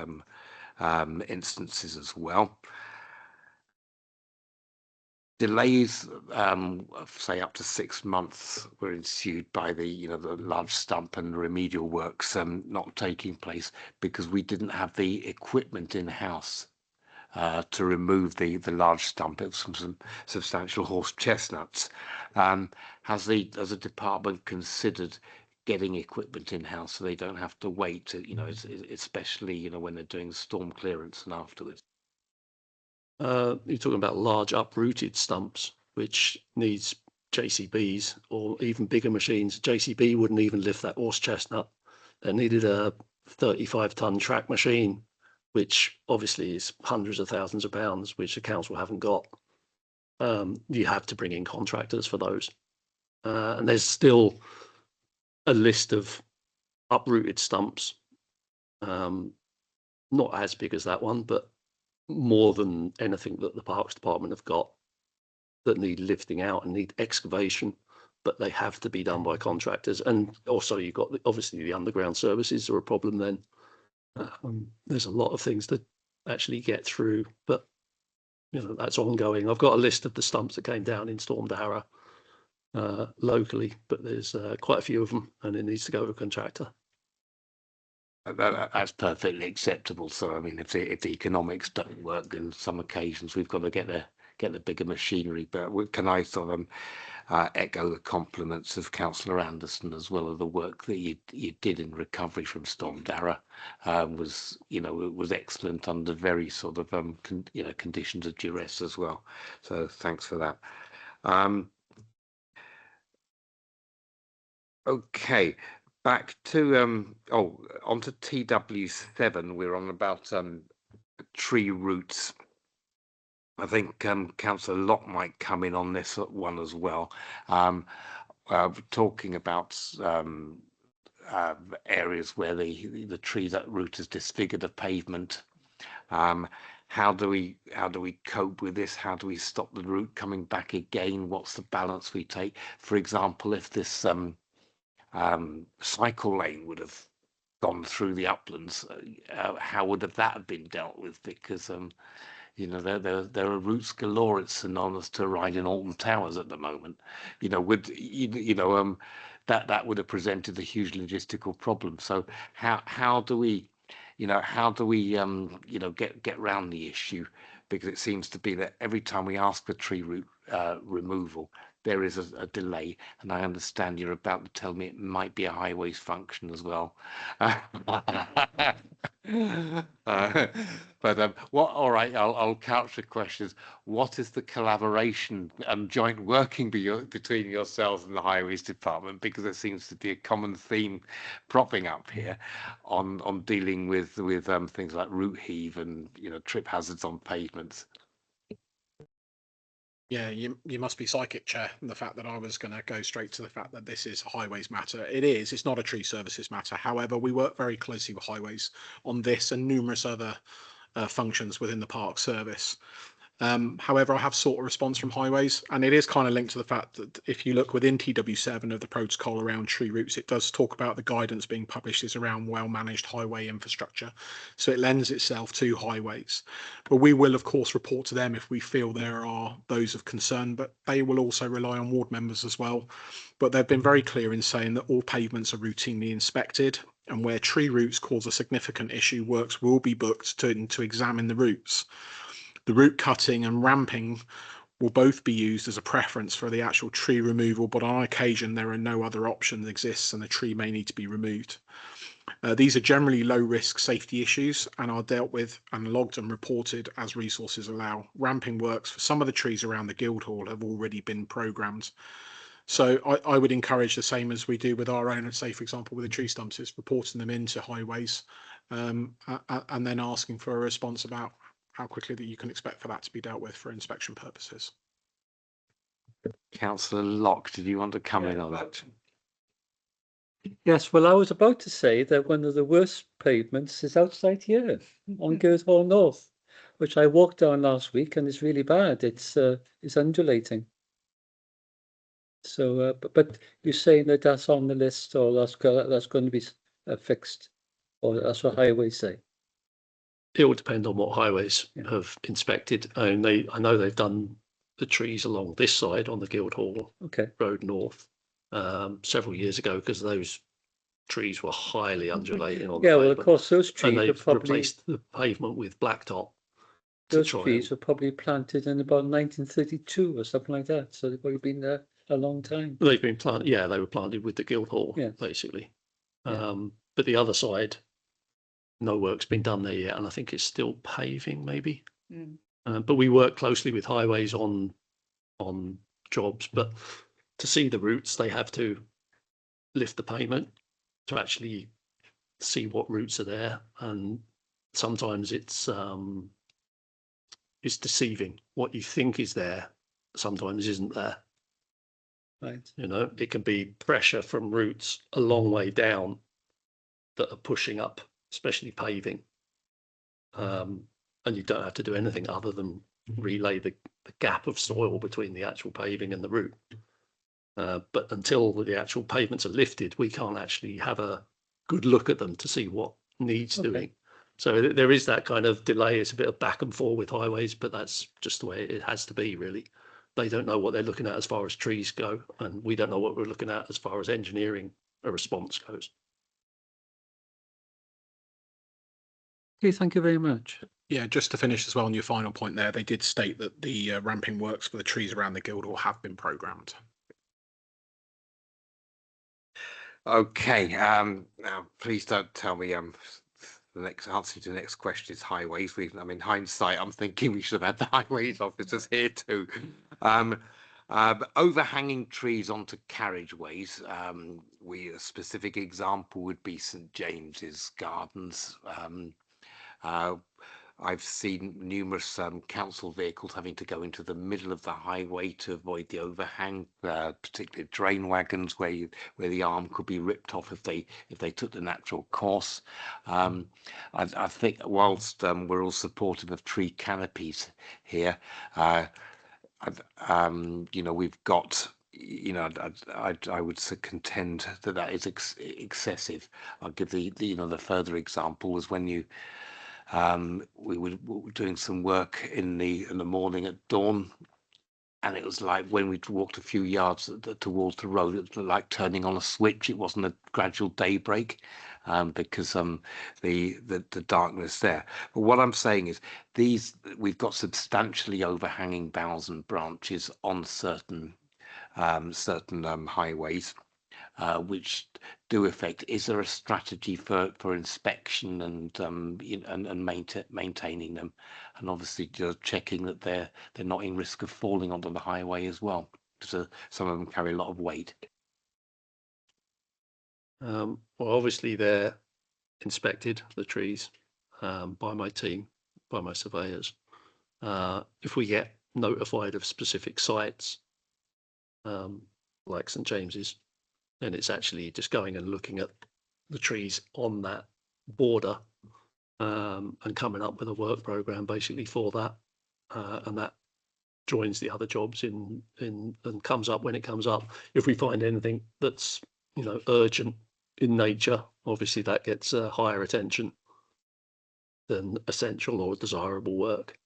Speaker 1: instances as well. Delays, say up to 6 months, were ensued by the large stump and remedial works not taking place because we didn't have the equipment in house to remove the large stump. It was from some substantial horse chestnuts. Has the department considered getting equipment in house so they don't have to wait to, especially when they're doing storm clearance and afterwards?
Speaker 8: You're talking about large uprooted stumps, which needs JCBs or even bigger machines. JCB wouldn't even lift that horse chestnut. They needed a 35-ton track machine, which obviously is hundreds of thousands of pounds, which the council haven't got. You have to bring in contractors for those. And there's still a list of uprooted stumps, not as big as that one, but more than anything that the Parks Department have got, that need lifting out and need excavation, but they have to be done by contractors. And also you've got obviously the underground services are a problem then. There's a lot of things to actually get through, but that's ongoing. I've got a list of the stumps that came down in Storm Dara locally, but there's quite a few of them, and it needs to go to a contractor.
Speaker 1: That's perfectly acceptable. So I mean, if the economics don't work, in some occasions we've got to get the bigger machinery. But can I sort of echo the compliments of Councillor Anderson as well, of the work that you did in recovery from Storm Dara. Was excellent under very sort of conditions of duress as well. So thanks for that. Okay. Back to onto TW7. We're on about tree roots. I think Councillor Locke might come in on this one as well. Talking about areas where the tree that root has disfigured a pavement. How do we cope with this? How do we stop the root coming back again? What's the balance we take? For example, if this cycle lane would have gone through the uplands, how would that have been dealt with? Because there are routes galore. It's synonymous to a ride in Alton Towers at the moment. That would have presented a huge logistical problem. So how do we get around the issue because it seems to be that every time we ask for tree root removal, there is a delay, and I understand you're about to tell me it might be a highways function as well. But what? All right, I'll couch the questions. What is the collaboration and joint working between yourselves and the highways department? Because there seems to be a common theme propping up here on dealing with things like root heave and trip hazards on pavements.
Speaker 9: Yeah, you must be psychic, Chair, and the fact that I was going to go straight to the fact that this is a highways matter. It is. It's not a tree services matter. However, we work very closely with highways on this and numerous other functions within the park service. However, I have sought a response from highways, and it is kind of linked to the fact that if you look within TW7 of the protocol around tree routes, it does talk about the guidance being published is around well-managed highway infrastructure. So it lends itself to highways. But we will, of course, report to them if we feel there are those of concern, but they will also rely on ward members as well. But they've been very clear in saying that all pavements are routinely inspected, and where tree routes cause a significant issue, works will be booked to examine the routes. The route cutting and ramping will both be used as a preference for the actual tree removal, but on occasion there are no other options exists and the tree may need to be removed. These are generally low risk safety issues and are dealt with and logged and reported as resources allow. Ramping works for some of the trees around the Guildhall have already been programmed. So I would encourage the same as we do with our own, say for example with the tree stumps, is reporting them into highways and then asking for a response about how quickly that you can expect for that to be dealt with for inspection purposes.
Speaker 1: Councillor Locke, did you want to come in on that?
Speaker 6: Yes, well, I was about to say that one of the worst pavements is outside here on Guildhall North, which I walked down last week, and it's really bad. It's undulating. So, but you're saying that that's on the list, or that's going to be fixed, or that's what highways say?
Speaker 8: It will depend on what highways have inspected. And I know they've done the trees along this side on the Guildhall Road North several years ago, because those trees were highly undulating on the pavement.
Speaker 6: Well, of course, those trees
Speaker 8: and they've
Speaker 6: probably
Speaker 8: replaced the pavement with blacktop.
Speaker 6: Those trees were probably planted in about 1932 or something like that. So they've probably been there a long time.
Speaker 8: They've been planted. Yeah, they were planted with the Guildhall, basically. But the other side, no work's been done there yet, and I think it's still paving, maybe. But we work closely with highways on jobs. But to see the routes, they have to lift the pavement to actually see what routes are there, and sometimes it's deceiving. What you think is there sometimes isn't there.
Speaker 6: Right.
Speaker 8: It can be pressure from routes a long way down that are pushing up, especially paving. And you don't have to do anything other than relay the gap of soil between the actual paving and the route. But until the actual pavements are lifted, we can't actually have a good look at them to see what needs doing. So there is that kind of delay. It's a bit of back and forth with highways, but that's just the way it has to be, really. They don't know what they're looking at as far as trees go, and we don't know what we're looking at as far as engineering a response goes.
Speaker 6: Okay, thank you very much.
Speaker 9: Yeah, just to finish as well on your final point there, they did state that the ramping works for the trees around the Guildhall have been programmed.
Speaker 1: Okay, now please don't tell me the next answer to the next question is highways. I mean, hindsight, I'm thinking we should have had the highways officers here too. Overhanging trees onto carriageways. A specific example would be St James's Gardens. I've seen numerous council vehicles having to go into the middle of the highway to avoid the overhang, particularly drain wagons where the arm could be ripped off if they took the natural course. I think whilst we're all supportive of tree canopies here, we've got. I would contend that is excessive. I'll give the further example was when we were doing some work in the morning at dawn, and it was like when we walked a few yards towards the road, it was like turning on a switch. It wasn't a gradual daybreak, because the darkness there. But what I'm saying is we've got substantially overhanging boughs and branches on certain highways, which do affect. Is there a strategy for inspection and maintaining them, and obviously just checking that they're not in risk of falling onto the highway as well, because some of them carry a lot of weight.
Speaker 8: Well, obviously they're inspected, the trees, by my team, by my surveyors. If we get notified of specific sites, like St James's, then it's actually just going and looking at the trees on that border, and coming up with a work program basically for that, and that joins the other jobs in and comes up when it comes up. If we find anything that's urgent in nature, obviously that gets higher attention than essential or desirable work.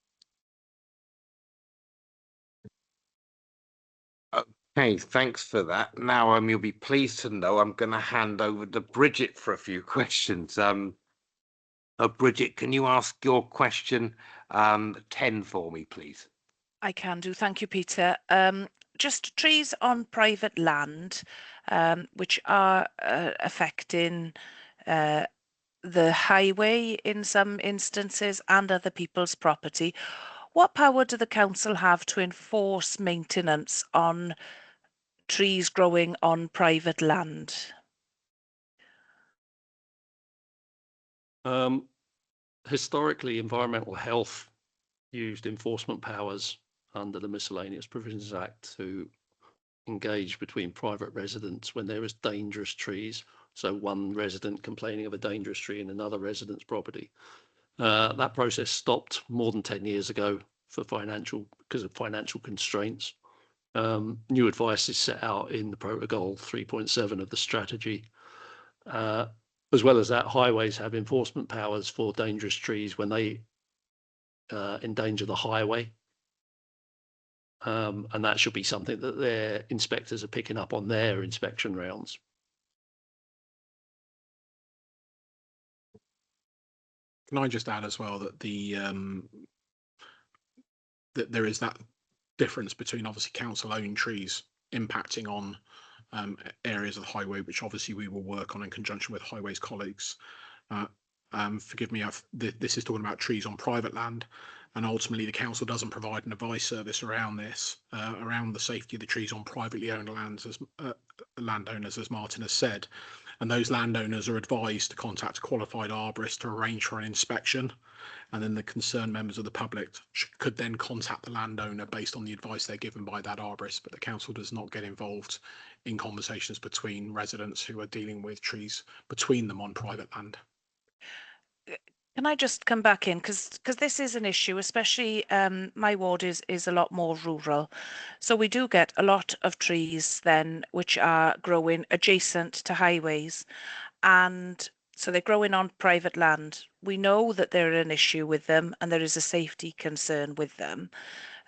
Speaker 1: Hey, thanks for that. Now, you'll be pleased to know I'm going to hand over to Bridget for a few questions. Bridget, can you ask your question 10 for me, please?
Speaker 13: I can do. Thank you, Peter. Just trees on private land, which are affecting the highway in some instances and other people's property. What power do the council have to enforce maintenance on trees growing on private land?
Speaker 8: Historically, environmental health used enforcement powers under the Miscellaneous Provisions Act to engage between private residents when there was dangerous trees. So one resident complaining of a dangerous tree in another resident's property. That process stopped more than 10 years ago because of financial constraints. New advice is set out in the Protocol 3.7 of the strategy. As well as that, highways have enforcement powers for dangerous trees when they endanger the highway. And that should be something that their inspectors are picking up on their inspection rounds.
Speaker 9: Can I just add as well that that there is that difference between obviously council-owned trees impacting on areas of the highway, which obviously we will work on in conjunction with highways colleagues. Forgive me, this is talking about trees on private land, and ultimately the council doesn't provide an advice service around this, around the safety of the trees on privately owned lands, as landowners, as Martin has said. And those landowners are advised to contact a qualified arborist to arrange for an inspection, and then the concerned members of the public could then contact the landowner based on the advice they're given by that arborist. But the council does not get involved in conversations between residents who are dealing with trees between them on private land.
Speaker 13: Can I just come back in, because this is an issue, especially my ward is a lot more rural, so we do get a lot of trees then which are growing adjacent to highways, and so they're growing on private land. We know that there are an issue with them and there is a safety concern with them.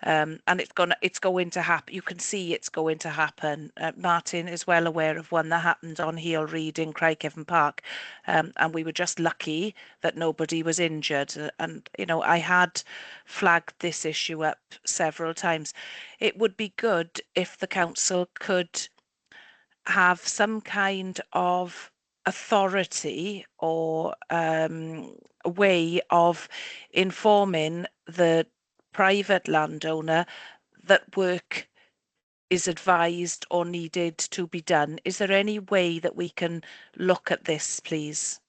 Speaker 13: And it's going to happen. You can see it's going to happen. Martin is well aware of one that happened on Heel Reed in Craigheaven Park, and we were just lucky that nobody was injured. And I had flagged this issue up several times. It would be good if the council could have some kind of authority or a way of informing the private landowner that work is advised or needed to be done. Is there any way that we can look at this, please?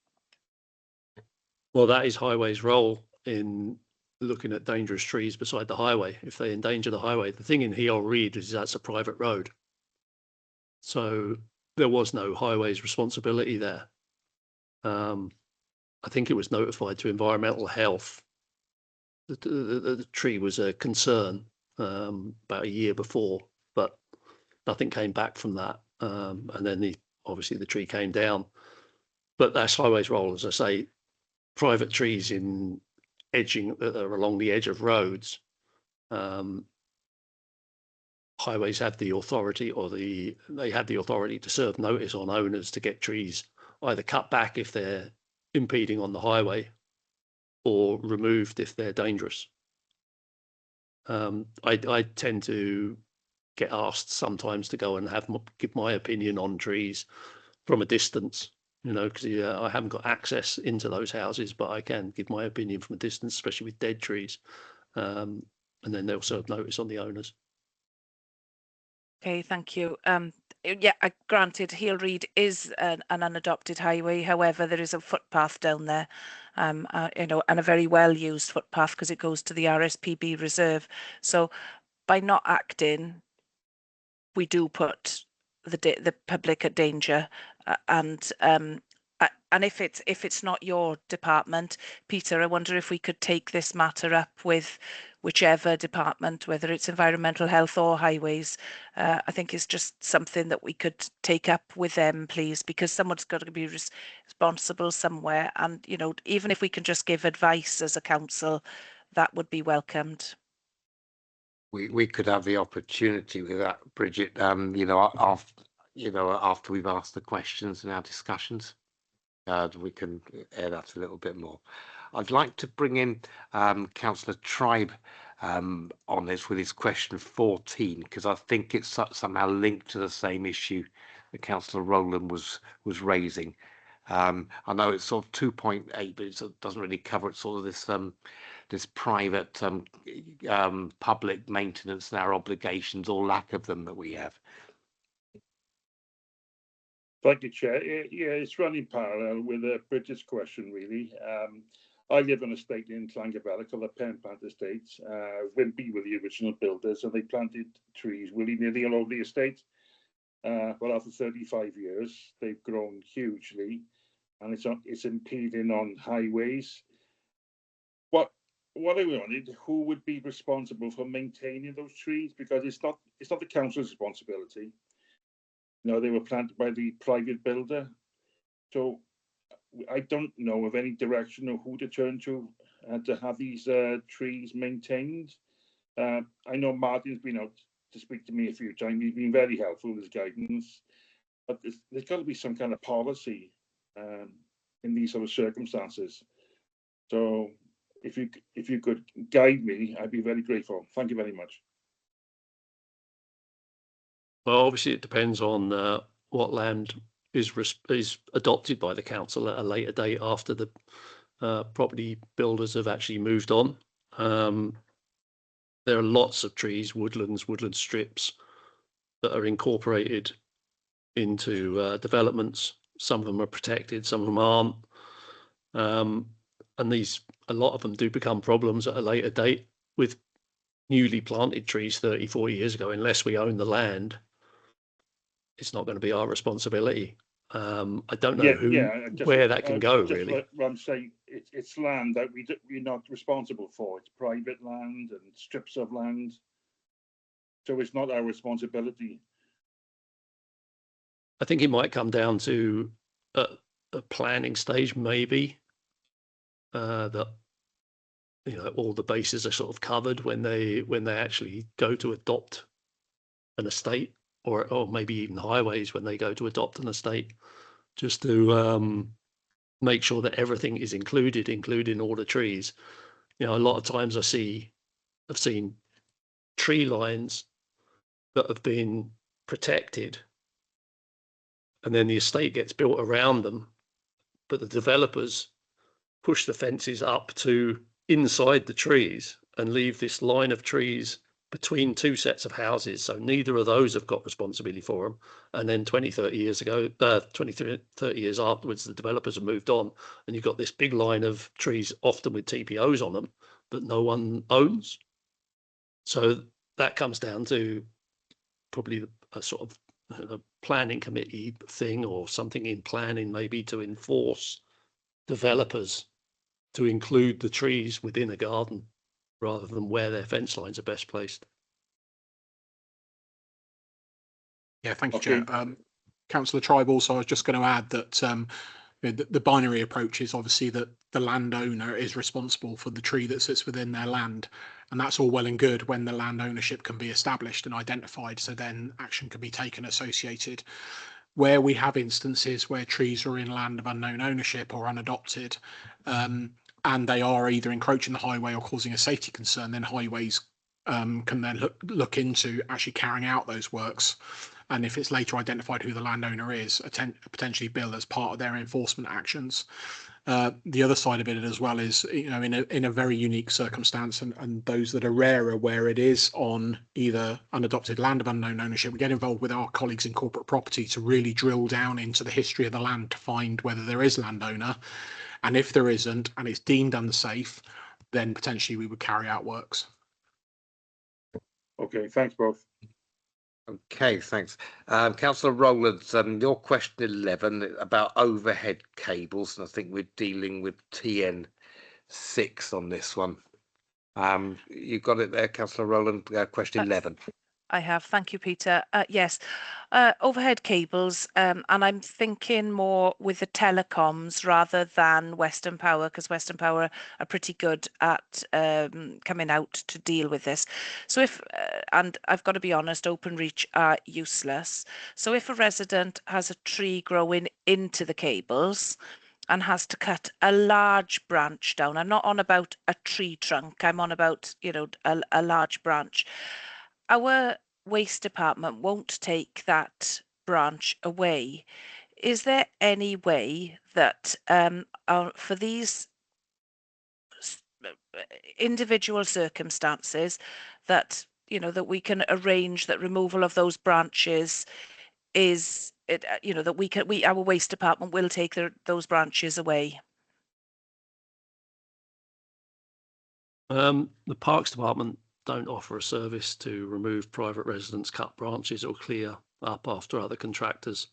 Speaker 8: Well, that is highways' role in looking at dangerous trees beside the highway. If they endanger the highway, the thing in Heel Reed is that's a private road. So there was no highways responsibility there. I think it was notified to environmental health. The tree was a concern about a year before, but nothing came back from that. And then obviously the tree came down. But that's highways' role, as I say. Private trees in edging that are along the edge of roads, highways have the authority, or they have the authority to serve notice on owners to get trees either cut back if they're impeding on the highway, or removed if they're dangerous. I tend to get asked sometimes to go and give my opinion on trees from a distance, because I haven't got access into those houses, but I can give my opinion from a distance, especially with dead trees. And then they'll serve notice on the owners.
Speaker 13: Okay, thank you. Yeah, granted, Heel Reid is an unadopted highway. However, there is a footpath down there, and a very well-used footpath because it goes to the RSPB reserve. So by not acting, we do put the public at danger, and if it's not your department, Peter, I wonder if we could take this matter up with whichever department, whether it's environmental health or highways. I think it's just something that we could take up with them, please, because someone's got to be responsible somewhere, and even if we can just give advice as a council, that would be welcomed.
Speaker 1: We could have the opportunity with that, Bridget. After we've asked the questions in our discussions, we can air that a little bit more. I'd like to bring in Councillor Tribe on this with his question 14, because I think it's somehow linked to the same issue that Councillor Rowland was raising. I know it's sort of 2.8, but it doesn't really cover it, sort of this private public maintenance and our obligations, or lack of them, that we have.
Speaker 10: Thank you, Chair. Yeah, it's running parallel with Bridget's question, really. I live on an estate in Llangabella called the Penplant Estate. Wimpy were the original builders, and they planted trees willy-nilly all over the estate. Well, after 35 years, they've grown hugely, and it's impeding on highways. What I wanted, who would be responsible for maintaining those trees? Because it's not the council's responsibility. They were planted by the private builder. So I don't know of any direction or who to turn to have these trees maintained. I know Martin's been out to speak to me a few times. He's been very helpful with his guidance. But there's got to be some kind of policy in these sort of circumstances. So if you could guide me, I'd be very grateful. Thank you very much.
Speaker 8: Well, obviously it depends on what land is adopted by the council at a later date, after the property builders have actually moved on. There are lots of trees, woodland strips, that are incorporated into developments. Some of them are protected, some of them aren't. And a lot of them do become problems at a later date with newly planted trees 30, 40 years ago. Unless we own the land, it's not going to be our responsibility. I don't know where that can go, really.
Speaker 10: What I'm saying, it's land that we're not responsible for. It's private land and strips of land. So it's not our responsibility.
Speaker 8: I think it might come down to a planning stage, maybe, that all the bases are sort of covered when they actually go to adopt an estate, or maybe even highways when they go to adopt an estate, just to make sure that everything is included, including all the trees. A lot of times I've seen tree lines that have been protected, and then the estate gets built around them, but the developers push the fences up to inside the trees and leave this line of trees between two sets of houses, so neither of those have got responsibility for them. And then 20, 30 years afterwards, the developers have moved on, and you've got this big line of trees, often with TPOs on them, that no one owns. So that comes down to probably a sort of a planning committee thing, or something in planning, maybe, to enforce developers to include the trees within a garden, rather than where their fence lines are best placed.
Speaker 9: Yeah, thank you, Chair. Councillor Tribe, also, I was just going to add that the binary approach is obviously that the landowner is responsible for the tree that sits within their land, and that's all well and good when the land ownership can be established and identified, so then action can be taken associated. Where we have instances where trees are in land of unknown ownership or unadopted, and they are either encroaching the highway or causing a safety concern, then highways can then look into actually carrying out those works. And if it's later identified who the landowner is, potentially bill as part of their enforcement actions. The other side of it as well is, in a very unique circumstance, and those that are rarer, where it is on either unadopted land of unknown ownership, we get involved with our colleagues in corporate property to really drill down into the history of the land to find whether there is landowner, and if there isn't and it's deemed unsafe, then potentially we would carry out works.
Speaker 10: Okay, thanks both.
Speaker 1: Okay, thanks. Councillor Rowlands, your question 11 about overhead cables, and I think we're dealing with TN6 on this one. You got it there, Councillor Rowland, question 11.
Speaker 13: I have. Thank you, Peter. Yes, overhead cables, and I'm thinking more with the telecoms rather than Western Power, because Western Power are pretty good at coming out to deal with this. So if, and I've got to be honest, Openreach are useless. So if a resident has a tree growing into the cables and has to cut a large branch down, I'm not on about a tree trunk, I'm on about, a large branch. Our waste department won't take that branch away. Is there any way that for these individual circumstances that that we can arrange that removal of those branches is that our waste department will take those branches away?
Speaker 8: The Parks Department don't offer a service to remove private residents' cut branches or clear up after other contractors.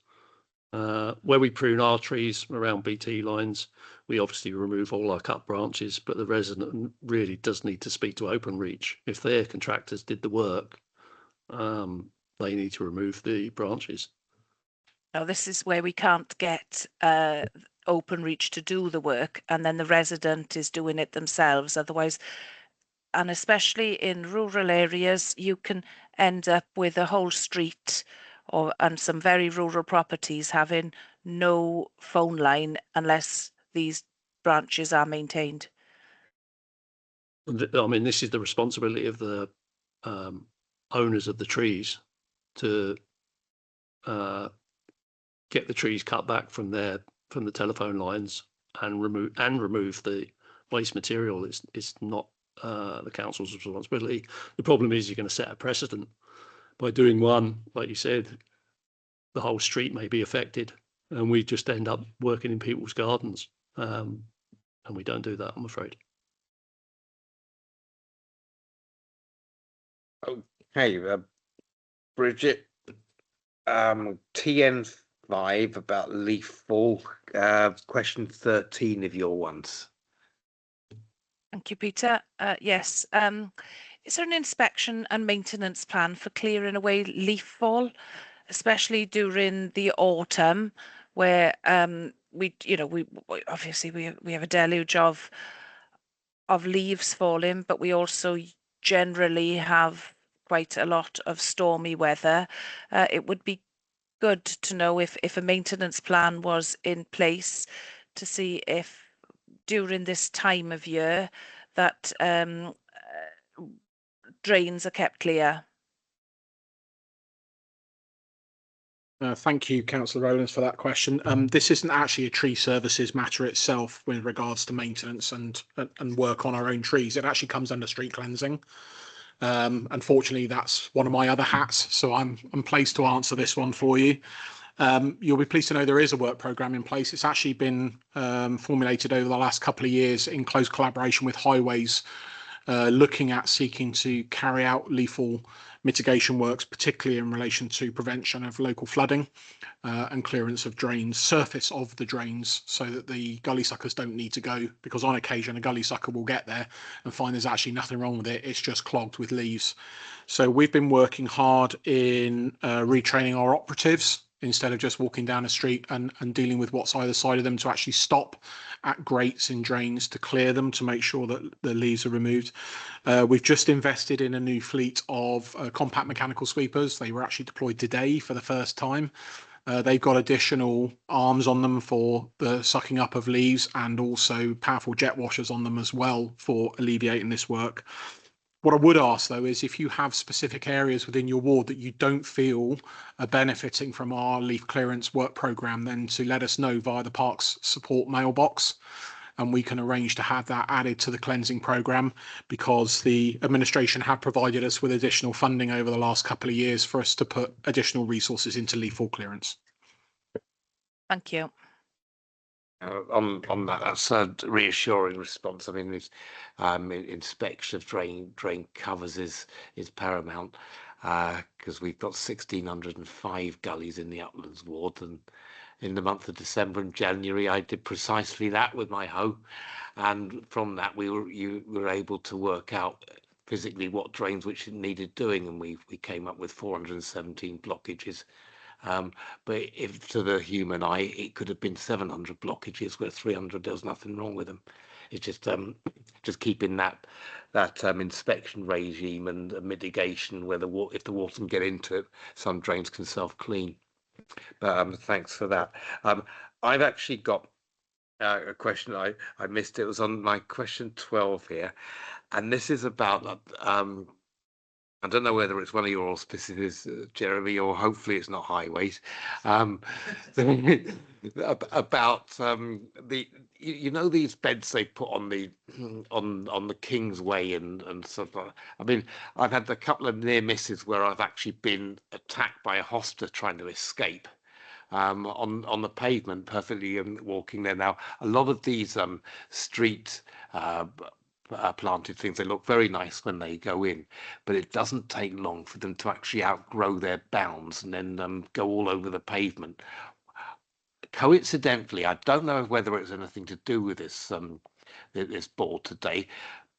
Speaker 8: Where we prune our trees around BT lines, we obviously remove all our cut branches, but the resident really does need to speak to Openreach. If their contractors did the work, they need to remove the branches.
Speaker 13: Now, this is where we can't get Openreach to do the work, and then the resident is doing it themselves. Otherwise, and especially in rural areas, you can end up with a whole street and some very rural properties having no phone line unless these branches are maintained.
Speaker 8: I mean, this is the responsibility of the owners of the trees to get the trees cut back from the telephone lines and remove the waste material. It's not the council's responsibility. The problem is you're going to set a precedent by doing one, like you said. The whole street may be affected, and we just end up working in people's gardens, and we don't do that, I'm afraid.
Speaker 1: Okay, Bridget, TN5 about leaf fall, question 13 of your ones.
Speaker 13: Thank you, Peter. Yes. Is there an inspection and maintenance plan for clearing away leaf fall, especially during the autumn, where we obviously we have a deluge of leaves falling, but we also generally have quite a lot of stormy weather. It would be good to know if a maintenance plan was in place to see if during this time of year that drains are kept clear.
Speaker 9: Thank you, Councillor Rowlands, for that question. This isn't actually a tree services matter itself with regards to maintenance and work on our own trees. It actually comes under street cleansing. Unfortunately, that's one of my other hats, so I'm pleased to answer this one for you. You'll be pleased to know there is a work programme in place. It's actually been formulated over the last couple of years in close collaboration with Highways, looking at seeking to carry out lethal mitigation works, particularly in relation to prevention of local flooding and clearance of drains, surface of the drains, so that the gully suckers don't need to go, because on occasion a gully sucker will get there and find there's actually nothing wrong with it, it's just clogged with leaves. So we've been working hard in retraining our operatives instead of just walking down a street and dealing with what's either side of them, to actually stop at grates in drains to clear them to make sure that the leaves are removed. We've just invested in a new fleet of compact mechanical sweepers. They were actually deployed today for the first time. They've got additional arms on them for the sucking up of leaves, and also powerful jet washers on them as well for alleviating this work. What I would ask, though, is if you have specific areas within your ward that you don't feel are benefiting from our leaf clearance work programme, then to let us know via the Parks support mailbox, and we can arrange to have that added to the cleansing programme, because the administration have provided us with additional funding over the last couple of years for us to put additional resources into leaf fall clearance.
Speaker 13: Thank you.
Speaker 1: On that, that's a reassuring response. I mean, this inspection of drain covers is paramount, because we've got 1,605 gullies in the Uplands ward, and in the month of December and January, I did precisely that with my hoe, and from that you were able to work out physically what drains which needed doing, and we came up with 417 blockages. But if to the human eye, it could have been 700 blockages, where 300 there was nothing wrong with them. It's just keeping that inspection regime and mitigation, where if the water can get into it, some drains can self-clean. But thanks for that. I've actually got a question I missed. It was on my question 12 here, and this is about I don't know whether it's one of your auspices, Jeremy, or hopefully it's not highways. About the these beds they put on the Kingsway and stuff like that. I mean, I've had a couple of near misses where I've actually been attacked by a hoster trying to escape on the pavement, perfectly walking there. Now, a lot of these street planted things, they look very nice when they go in, but it doesn't take long for them to actually outgrow their bounds and then go all over the pavement. Coincidentally, I don't know whether it's anything to do with this board today,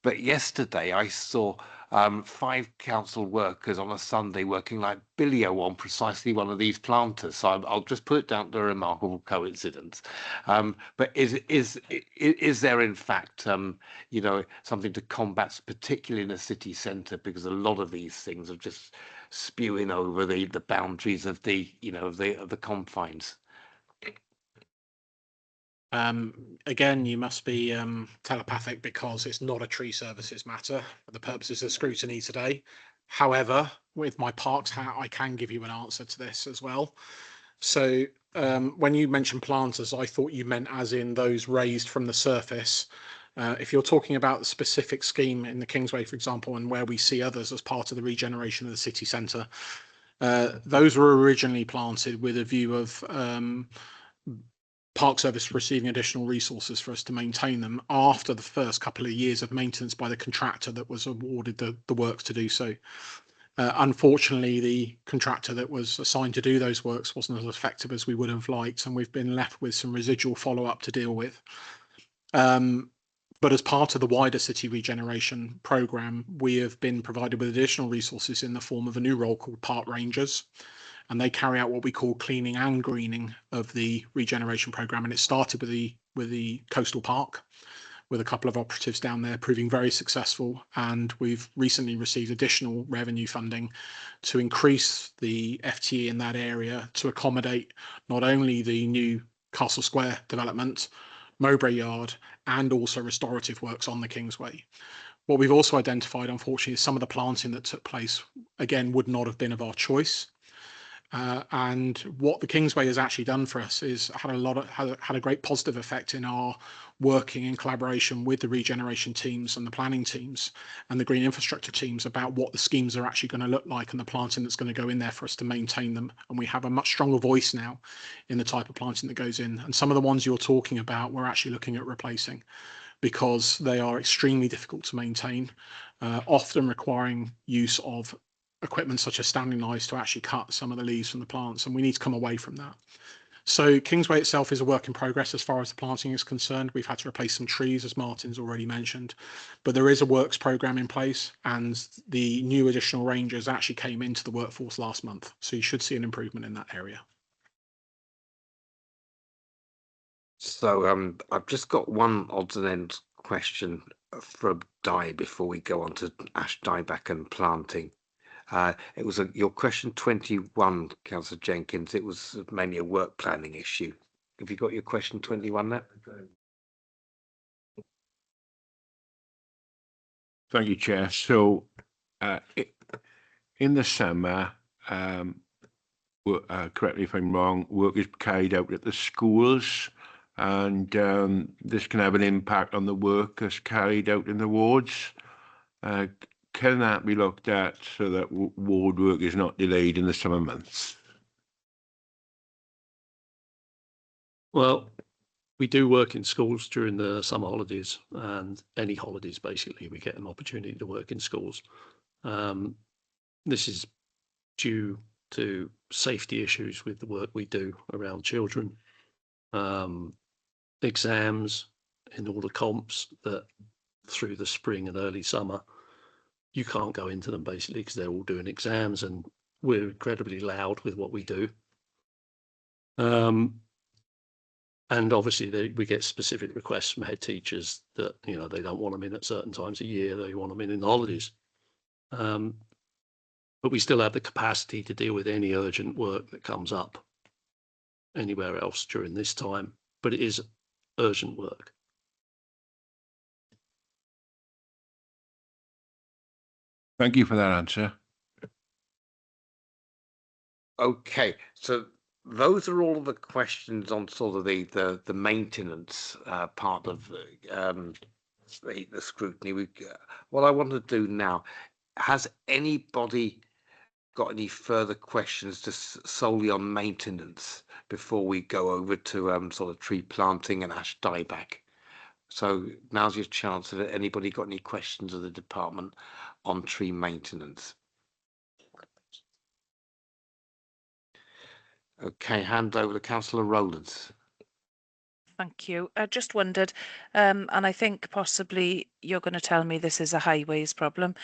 Speaker 1: but yesterday I saw 5 council workers on a Sunday working like billio on precisely one of these planters. So I'll just put it down to a remarkable coincidence. But is there in fact something to combat, particularly in a city centre, because a lot of these things are just spewing over the boundaries of the confines.
Speaker 9: Again, you must be telepathic, because it's not a tree services matter for the purposes of scrutiny today. However, with my parks hat, I can give you an answer to this as well. So when you mentioned planters, I thought you meant as in those raised from the surface. If you're talking about the specific scheme in the Kingsway, for example, and where we see others as part of the regeneration of the city centre, those were originally planted with a view of Park Service receiving additional resources for us to maintain them after the first couple of years of maintenance by the contractor that was awarded the works to do so. Unfortunately, the contractor that was assigned to do those works wasn't as effective as we would have liked, and we've been left with some residual follow-up to deal with. But as part of the wider city regeneration programme, we have been provided with additional resources in the form of a new role called Park Rangers, and they carry out what we call cleaning and greening of the regeneration programme. And it started with the coastal park, with a couple of operatives down there proving very successful, and we've recently received additional revenue funding to increase the FTE in that area to accommodate not only the new Castle Square development, Mowbray Yard, and also restorative works on the Kingsway. What we've also identified, unfortunately, is some of the planting that took place, again, would not have been of our choice. And what the Kingsway has actually done for us is had a great positive effect in our working in collaboration with the regeneration teams and the planning teams and the green infrastructure teams about what the schemes are actually going to look like and the planting that's going to go in there for us to maintain them. And we have a much stronger voice now in the type of planting that goes in. And some of the ones you're talking about, we're actually looking at replacing, because they are extremely difficult to maintain, often requiring use of equipment such as standing knives to actually cut some of the leaves from the plants, and we need to come away from that. So Kingsway itself is a work in progress as far as the planting is concerned. We've had to replace some trees, as Martin's already mentioned, but there is a works programme in place, and the new additional rangers actually came into the workforce last month, so you should see an improvement in that area.
Speaker 1: So I've just got one odds and ends question from Di before we go on to ash dieback and planting. It was your question 21, Councillor Jenkins. It was mainly a work planning issue. Have you got your question 21 there?
Speaker 4: Thank you, Chair. So in the summer, correct me if I'm wrong, work is carried out at the schools, and this can have an impact on the work that's carried out in the wards. Can that be looked at so that ward work is not delayed in the summer months?
Speaker 8: Well, we do work in schools during the summer holidays, and any holidays, basically, we get an opportunity to work in schools. This is due to safety issues with the work we do around children, exams in all the comps that through the spring and early summer, you can't go into them basically because they're all doing exams, and we're incredibly loud with what we do. And obviously we get specific requests from head teachers that, you know, they don't want them in at certain times of year, they want them in the holidays. But we still have the capacity to deal with any urgent work that comes up anywhere else during this time, but it is urgent work.
Speaker 4: Thank you for that answer. Okay,
Speaker 1: so those are all of the questions on sort of the maintenance part of the scrutiny. What I want to do now, has anybody got any further questions just solely on maintenance before we go over to sort of tree planting and ash dieback? So now's your chance. Have anybody got any questions of the department on tree maintenance? Okay, hand over to Councillor Rowlands.
Speaker 13: Thank you. I just wondered, and I think possibly you're going to tell me this is a highways problem.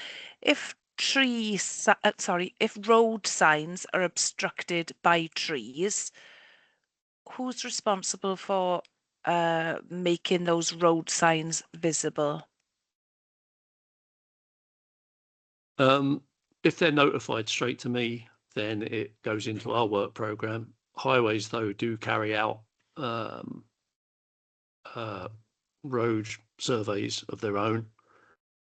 Speaker 13: If if road signs are obstructed by trees, who's responsible for making those road signs visible?
Speaker 8: If they're notified straight to me, then it goes into our work program. Highways, though, do carry out road surveys of their own,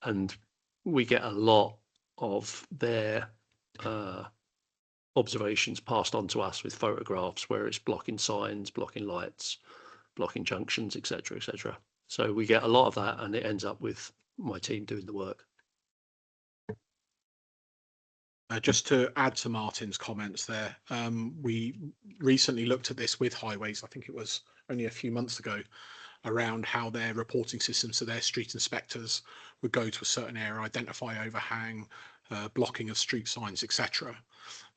Speaker 8: and we get a lot of their observations passed on to us with photographs where it's blocking signs, blocking lights, blocking junctions, etc., etc. So we get a lot of that, and it ends up with my team doing the work.
Speaker 9: Just to add to Martin's comments there, we recently looked at this with highways, I think it was only a few months ago, around how their reporting systems to their street inspectors would go to a certain area, identify overhang, blocking of street signs, etc.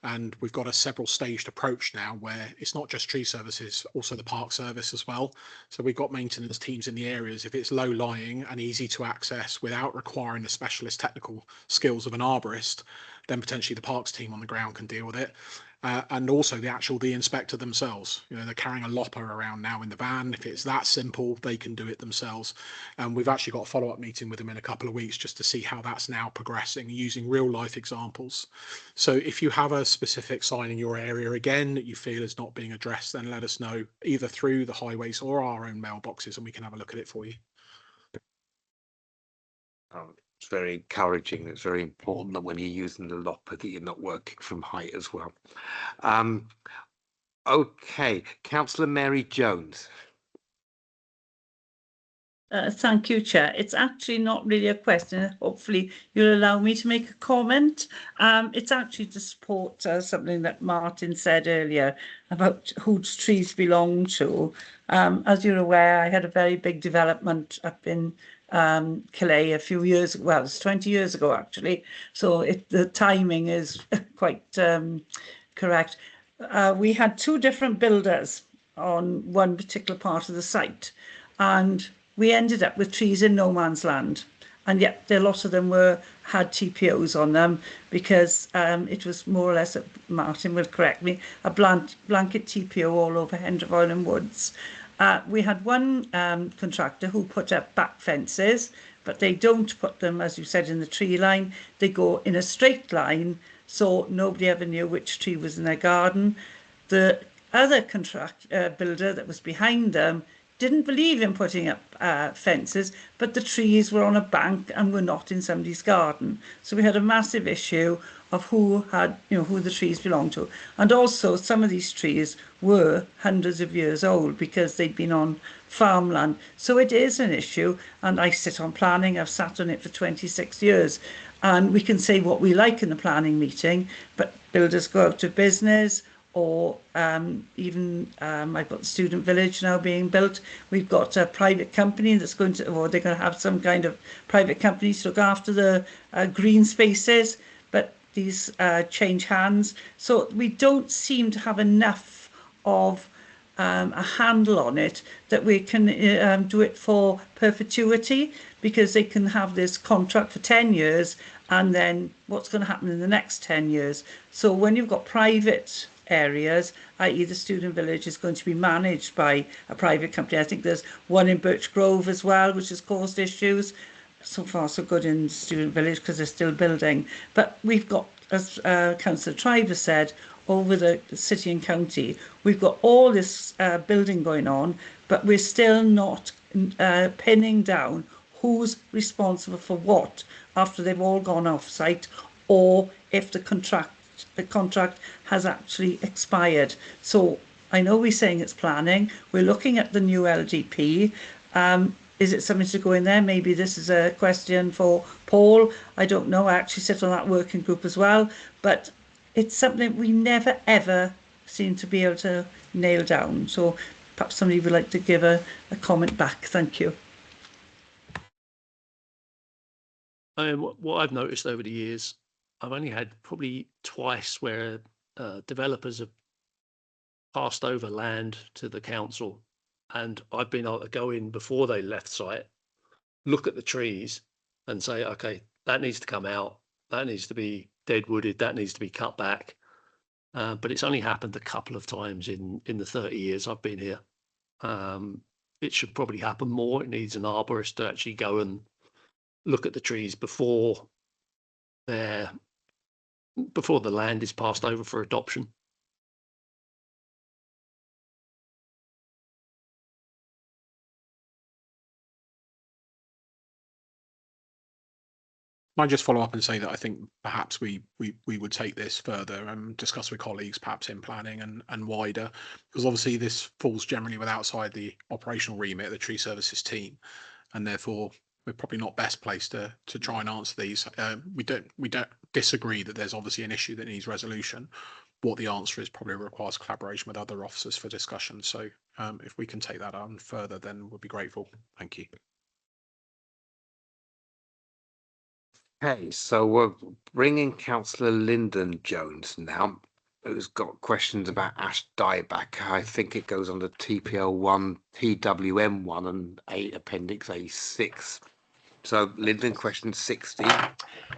Speaker 9: And we've got a several staged approach now where it's not just tree services, also the park service as well. So we've got maintenance teams in the areas. If it's low lying and easy to access without requiring the specialist technical skills of an arborist, then potentially the parks team on the ground can deal with it. And also the inspector themselves. You know, they're carrying a lopper around now in the van. If it's that simple, they can do it themselves. And we've actually got a follow-up meeting with them in a couple of weeks just to see how that's now progressing using real life examples. So if you have a specific sign in your area again that you feel is not being addressed, then let us know either through the highways or our own mailboxes, and we can have a look at it for you.
Speaker 1: It's very encouraging. It's very important that when you're using the lopper that you're not working from height as well. Okay, Councillor Mary Jones.
Speaker 12: Thank you, Chair. It's actually not really a question. Hopefully you'll allow me to make a comment. It's actually to support something that Martin said earlier about whose trees belong to. As you're aware, I had a very big development up in Calais a few years ago. Well, it's 20 years ago, actually. So the timing is quite correct. We had two different builders on one particular part of the site, and we ended up with trees in no man's land, and yet a lot of them had TPOs on them because it was more or less, Martin will correct me, a blanket TPO all over Hendrifoil and Woods. We had one contractor who put up back fences, but they don't put them, as you said, in the tree line. They go in a straight line, so nobody ever knew which tree was in their garden. The other builder that was behind them didn't believe in putting up fences, but the trees were on a bank and were not in somebody's garden. So we had a massive issue of who the trees belonged to. And also some of these trees were hundreds of years old because they'd been on farmland. So it is an issue, and I sit on planning. I've sat on it for 26 years. And we can say what we like in the planning meeting, but builders go out of business, or even I've got the student village now being built. We've got a private company that's going to, or they're going to have some kind of private company to look after the green spaces, but these change hands. So we don't seem to have enough of a handle on it that we can do it for perpetuity, because they can have this contract for 10 years and then what's going to happen in the next 10 years. So when you've got private areas, i.e. the student village is going to be managed by a private company. I think there's one in Birch Grove as well, which has caused issues. So far so good in student village because they're still building. But we've got, as Councillor Tribe has said, over the city and county, we've got all this building going on, but we're still not pinning down who's responsible for what after they've all gone off site, or if the contract has actually expired. So I know we're saying it's planning. We're looking at the new LDP. Is it something to go in there? Maybe this is a question for Paul. I don't know. I actually sit on that working group as well. But it's something we never, ever seem to be able to nail down. So perhaps somebody would like to give a comment back. Thank you.
Speaker 8: What I've noticed over the years, I've only had probably twice where developers have passed over land to the council, and I've been able to go in before they left site, look at the trees and say, okay, that needs to come out, that needs to be dead wooded, that needs to be cut back. But it's only happened a couple of times in the 30 years I've been here. It should probably happen more. It needs an arborist to actually go and look at the trees before the land is passed over for adoption.
Speaker 9: I just follow up and say that I think perhaps we would take this further and discuss with colleagues, perhaps in planning and wider, because obviously this falls generally with outside the operational remit of the tree services team, and therefore we're probably not best placed to try and answer these. We don't disagree that there's obviously an issue that needs resolution. What the answer is probably requires collaboration with other officers for discussion. So if we can take that on further, then we'll be grateful. Thank you.
Speaker 1: Okay, so we're bringing Councillor Lyndon Jones now, who's got questions about ash dieback. I think it goes under TPL1, TWM1 and Appendix A6. So Lyndon, question 60.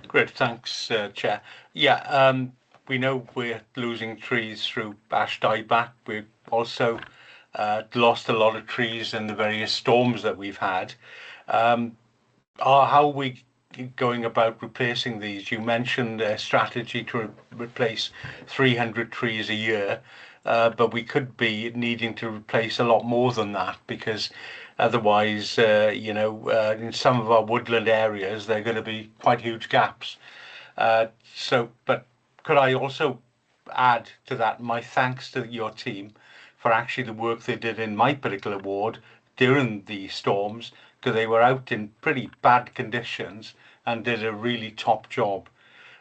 Speaker 14: Great, thanks, Chair. Yeah, we know we're losing trees through ash dieback. We've also lost a lot of trees in the various storms that we've had. How are we going about replacing these? You mentioned a strategy to replace 300 trees a year, but we could be needing to replace a lot more than that, because otherwise, in some of our woodland areas, there are going to be quite huge gaps. But could I also add to that my thanks to your team for actually the work they did in my particular ward during the storms, because they were out in pretty bad conditions and did a really top job.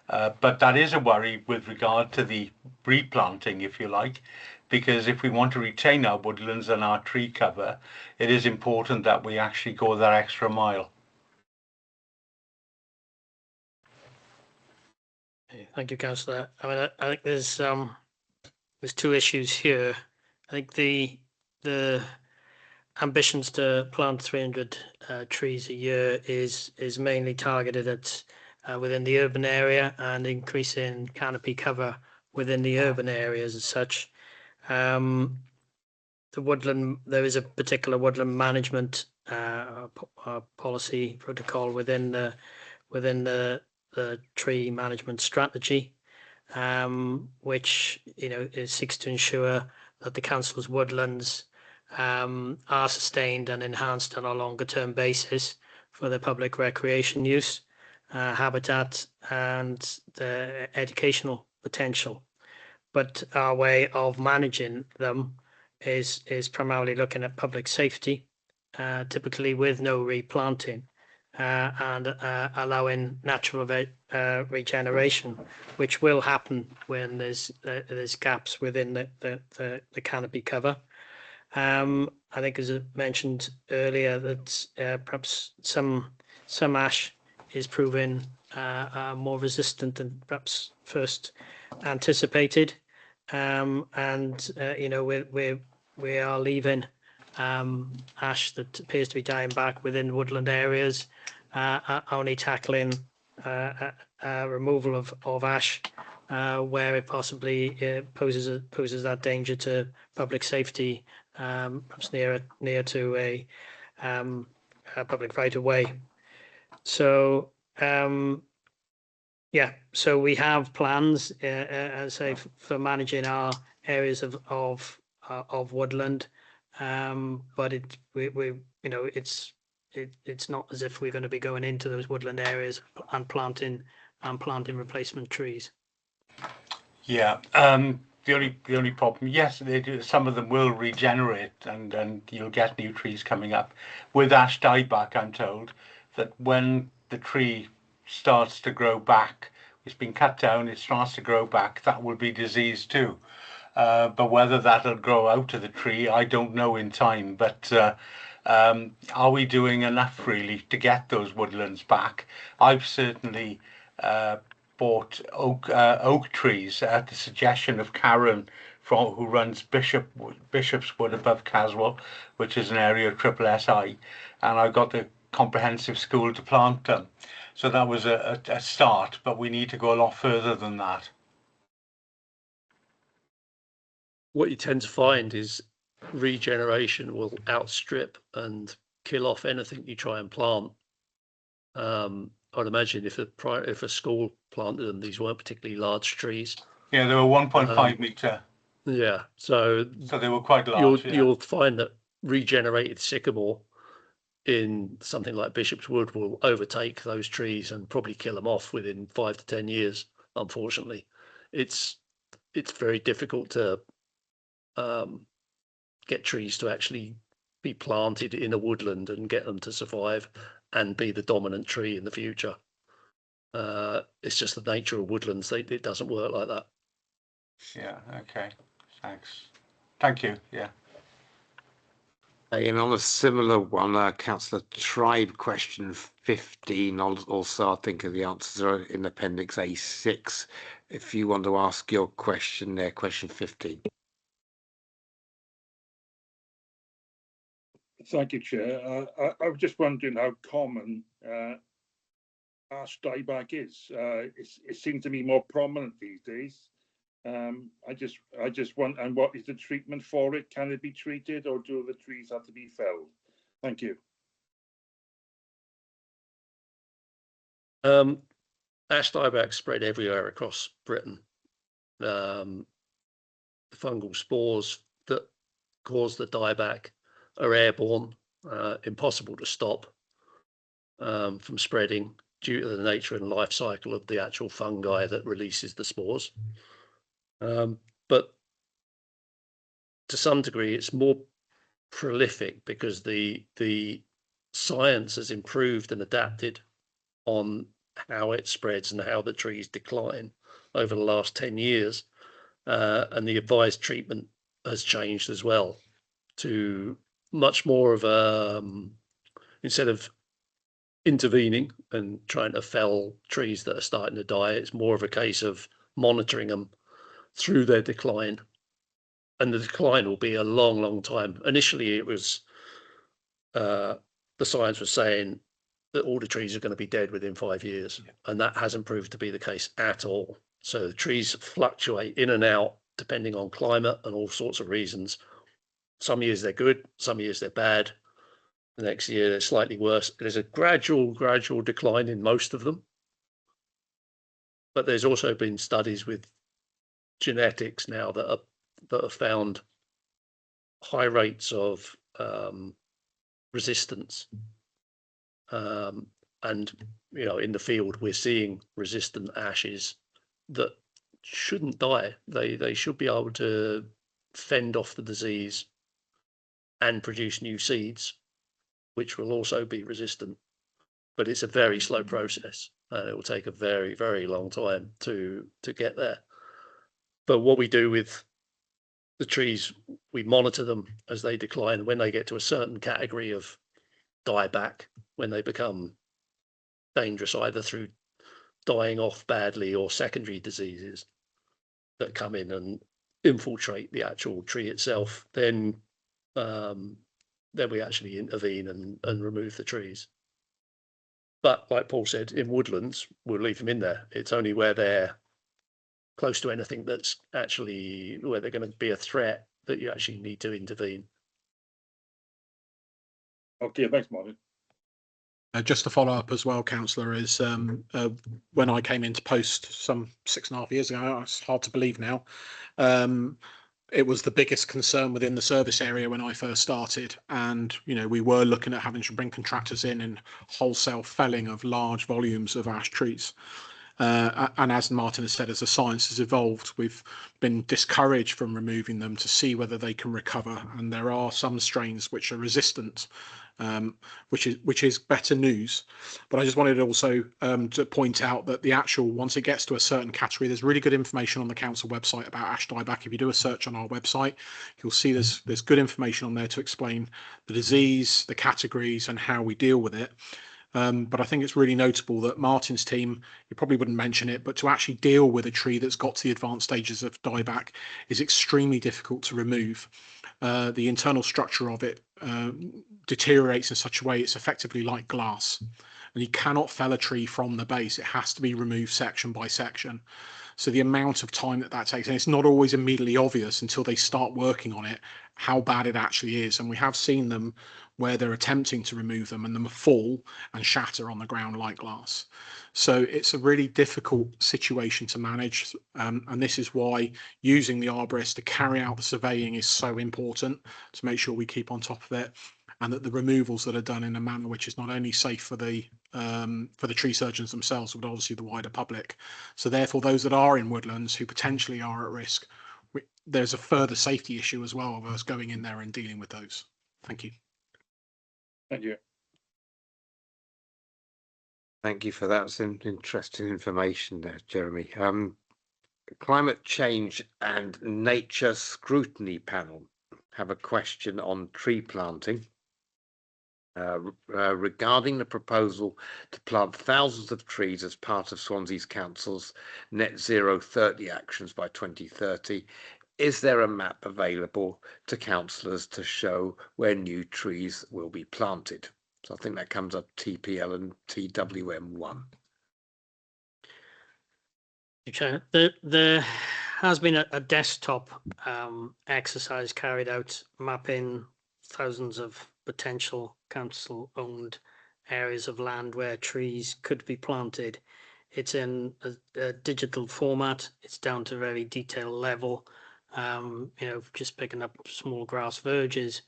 Speaker 14: But that is a worry with regard to the replanting, if you like, because if we want to retain our woodlands and our tree cover, it is important that we actually go that extra mile.
Speaker 7: Thank you, Councillor. I mean, I think there's two issues here. I think the ambitions to plant 300 trees a year is mainly targeted at within the urban area and increasing canopy cover within the urban areas as such. the woodland, there is a particular woodland management policy protocol within the tree management strategy, which it seeks to ensure that the council's woodlands are sustained and enhanced on a longer term basis for the public recreation use, habitat and the educational potential. But our way of managing them is primarily looking at public safety, typically with no replanting, and allowing natural regeneration, which will happen when there's gaps within the canopy cover. I think, as I mentioned earlier, that perhaps some ash is proving more resistant than perhaps first anticipated, and we are leaving ash that appears to be dying back within woodland areas, only tackling removal of ash where it possibly poses that danger to public safety, perhaps near to a public right of way. So so we have plans, say, for managing our areas of woodland, but it's not as if we're going to be going into those woodland areas and planting replacement trees.
Speaker 14: Yeah. The only problem, yes, they do. Some of them will regenerate, and you'll get new trees coming up. With ash dieback, I'm told that when the tree starts to grow back, it's been cut down, it starts to grow back, that will be diseased too. But whether that'll grow out of the tree, I don't know in time. But are we doing enough really to get those woodlands back? I've certainly bought oak trees at the suggestion of Karen, who runs Bishop's Wood above Caswell, which is an area of SSSI, and I got the comprehensive school to plant them. So that was a start, but we need to go a lot further than that.
Speaker 8: What you tend to find is regeneration will outstrip and kill off anything you try and plant. I'd imagine if a school planted them, these weren't particularly large trees.
Speaker 14: Yeah, they were 1.5 metre.
Speaker 8: Yeah, so
Speaker 14: they were quite large.
Speaker 8: You'll find that regenerated sycamore in something like Bishop's Wood will overtake those trees and probably kill them off within 5 to 10 years. Unfortunately, it's very difficult to get trees to actually be planted in a woodland and get them to survive and be the dominant tree in the future. It's just the nature of woodlands. It doesn't work like that.
Speaker 14: Yeah, okay. Thanks. Thank you. Yeah.
Speaker 1: And on a similar one, Councillor Tribe, question 15, also I think of the answers are in Appendix A6. If you want to ask your question there, question 15.
Speaker 10: Thank you, Chair. I was just wondering how common ash dieback is. It seems to be more prominent these days. I just want, and what is the treatment for it? Can it be treated, or do the trees have to be felled? Thank you.
Speaker 8: Ash dieback spread everywhere across Britain. The fungal spores that cause the dieback are airborne, impossible to stop from spreading due to the nature and life cycle of the actual fungi that releases the spores. But to some degree, it's more prolific because the science has improved and adapted on how it spreads and how the trees decline over the last 10 years. And the advised treatment has changed as well to much more of a, instead of intervening and trying to fell trees that are starting to die, it's more of a case of monitoring them through their decline. And the decline will be a long, long time. Initially, it was the science was saying that all the trees are going to be dead within 5 years, and that hasn't proved to be the case at all. So the trees fluctuate in and out depending on climate and all sorts of reasons. Some years they're good, some years they're bad. The next year they're slightly worse. There's a gradual decline in most of them. But there's also been studies with genetics now that have found high rates of resistance. And in the field we're seeing resistant ashes that shouldn't die. They should be able to fend off the disease and produce new seeds, which will also be resistant. But it's a very slow process, and it will take a very, very long time to get there. But what we do with the trees, we monitor them as they decline. When they get to a certain category of dieback, when they become dangerous either through dying off badly or secondary diseases that come in and infiltrate the actual tree itself, then we actually intervene and remove the trees. But like Paul said, in woodlands, we'll leave them in there. It's only where they're close to anything that's actually where they're going to be a threat that you actually need to intervene.
Speaker 10: Okay, thanks, Martin.
Speaker 9: Just to follow up as well, Councillor, is when I came into post some 6.5 years ago, it's hard to believe now, it was the biggest concern within the service area when I first started. And, we were looking at having to bring contractors in and wholesale felling of large volumes of ash trees. And as Martin has said, as the science has evolved, we've been discouraged from removing them to see whether they can recover. And there are some strains which are resistant, which is better news. But I just wanted also to point out that the actual, once it gets to a certain category, there's really good information on the council website about ash dieback. If you do a search on our website, you'll see there's good information on there to explain the disease, the categories, and how we deal with it. But I think it's really notable that Martin's team, you probably wouldn't mention it, but to actually deal with a tree that's got to the advanced stages of dieback is extremely difficult to remove. The internal structure of it deteriorates in such a way it's effectively like glass. And you cannot fell a tree from the base. It has to be removed section by section. So the amount of time that takes, and it's not always immediately obvious until they start working on it, how bad it actually is. And we have seen them where they're attempting to remove them and them fall and shatter on the ground like glass. So it's a really difficult situation to manage. And this is why using the arborist to carry out the surveying is so important, to make sure we keep on top of it, and that the removals that are done in a manner which is not only safe for the tree surgeons themselves, but obviously the wider public. So therefore, those that are in woodlands who potentially are at risk, there's a further safety issue as well of us going in there and dealing with those. Thank you.
Speaker 10: Thank you.
Speaker 1: Thank you for that. It's interesting information there, Jeremy. Climate Change and Nature Scrutiny Panel have a question on tree planting. Regarding the proposal to plant thousands of trees as part of Swansea's Council's Net Zero 30 actions by 2030, is there a map available to councillors to show where new trees will be planted? So I think that comes up TPL and TWM1.
Speaker 7: There has been a desktop exercise carried out mapping thousands of potential council-owned areas of land where trees could be planted. It's in a digital format. It's down to a very detailed level. Just picking up small grass verges,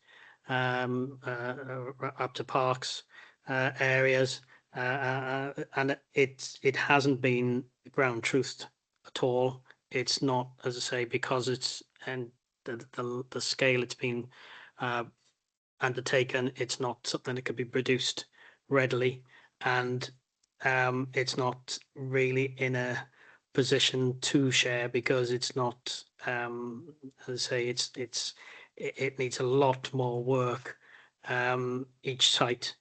Speaker 7: up to parks areas, and it hasn't been ground truthed at all. It's not, as I say, because it's and the scale it's been undertaken. It's not something that could be produced readily, and it's not really in a position to share because it's not, as I say, it needs a lot more work. Each site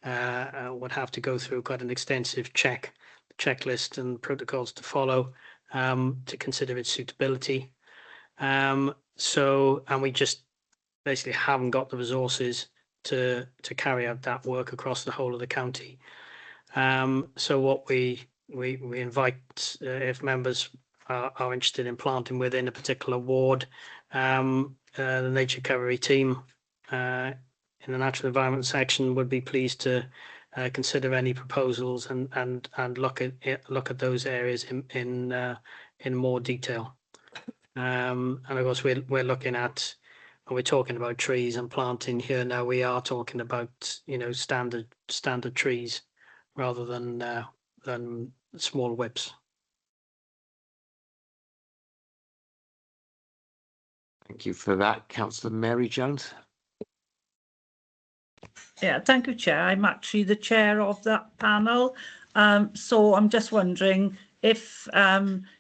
Speaker 7: would have to go through quite an extensive checklist and protocols to follow to consider its suitability. And we just basically haven't got the resources to carry out that work across the whole of the county. So what we invite, if members are interested in planting within a particular ward, the nature recovery team in the natural environment section would be pleased to consider any proposals and look at those areas in more detail. And of course, we're looking at, when we're talking about trees and planting here now, we are talking about, you know, standard trees rather than small whips.
Speaker 1: Thank you for that, Councillor Mary Jones.
Speaker 12: Yeah, thank you, Chair. I'm actually the chair of that panel. So I'm just wondering if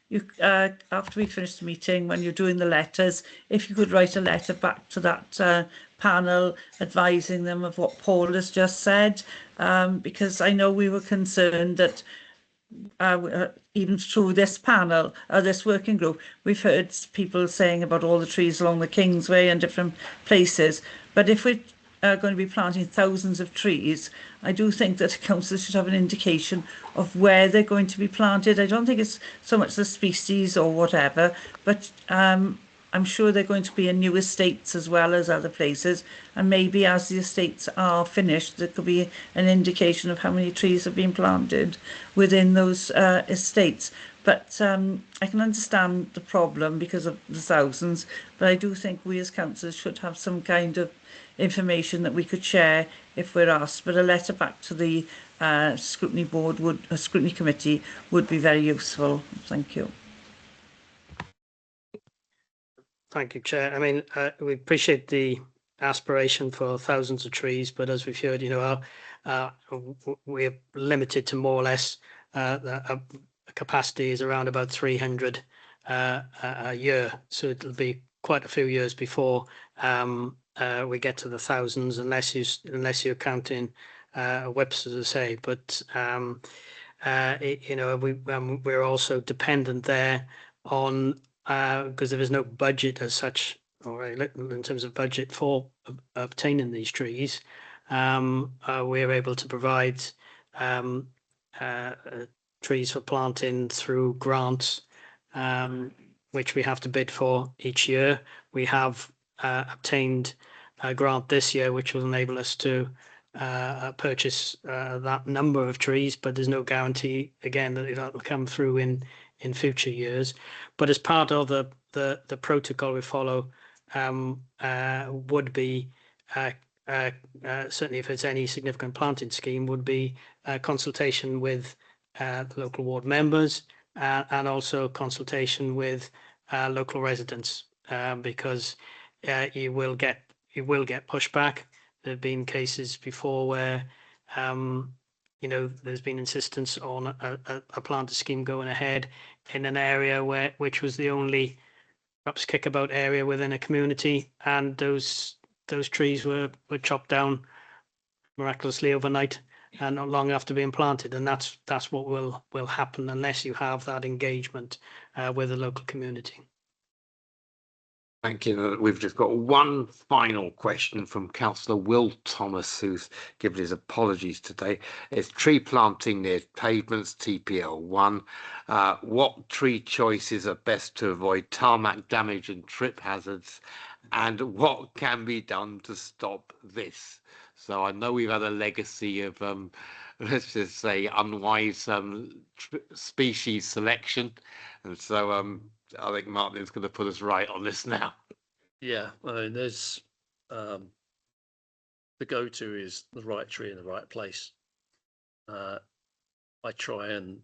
Speaker 12: you, after we finish the meeting, when you're doing the letters, if you could write a letter back to that panel advising them of what Paul has just said, because I know we were concerned that even through this panel, this working group, we've heard people saying about all the trees along the Kingsway and different places. But if we're going to be planting thousands of trees, I do think that council should have an indication of where they're going to be planted. I don't think it's so much the species or whatever, but I'm sure they're going to be in new estates as well as other places, and maybe as the estates are finished, there could be an indication of how many trees have been planted within those estates. But I can understand the problem because of the thousands, but I do think we as councillors should have some kind of information that we could share if we're asked. But a letter back to the scrutiny board scrutiny committee would be very useful. Thank you.
Speaker 7: Thank you, Chair. I mean, we appreciate the aspiration for thousands of trees, but as we've heard, you know, we're limited to more or less a capacity is around about 300 a year. So it'll be quite a few years before we get to the thousands, unless you're counting whips, as I say. But you know, we're also dependent there on. Because there is no budget as such, or in terms of budget for obtaining these trees, we're able to provide trees for planting through grants, which we have to bid for each year. We have obtained a grant this year, which will enable us to purchase that number of trees, but there's no guarantee, again, that it will come through in future years. But as part of the protocol we follow, would be certainly if it's any significant planting scheme, would be consultation with the local ward members and also consultation with local residents, because you will get pushback. There have been cases before where you know, there's been insistence on a planter scheme going ahead in an area which was the only perhaps kickabout area within a community, and those trees were chopped down miraculously overnight and not long after being planted, and that's what will happen unless you have that engagement with the local community.
Speaker 1: Thank you. We've just got one final question from Councillor Will Thomas, who's given his apologies today. It's tree planting near pavements, TPL 1. What tree choices are best to avoid tarmac damage and trip hazards? And what can be done to stop this? So I know we've had a legacy of, let's just say, unwise species selection. And so I think Martin's going to put us right on this now.
Speaker 8: Yeah, I mean, there's the go-to is the right tree in the right place. I try and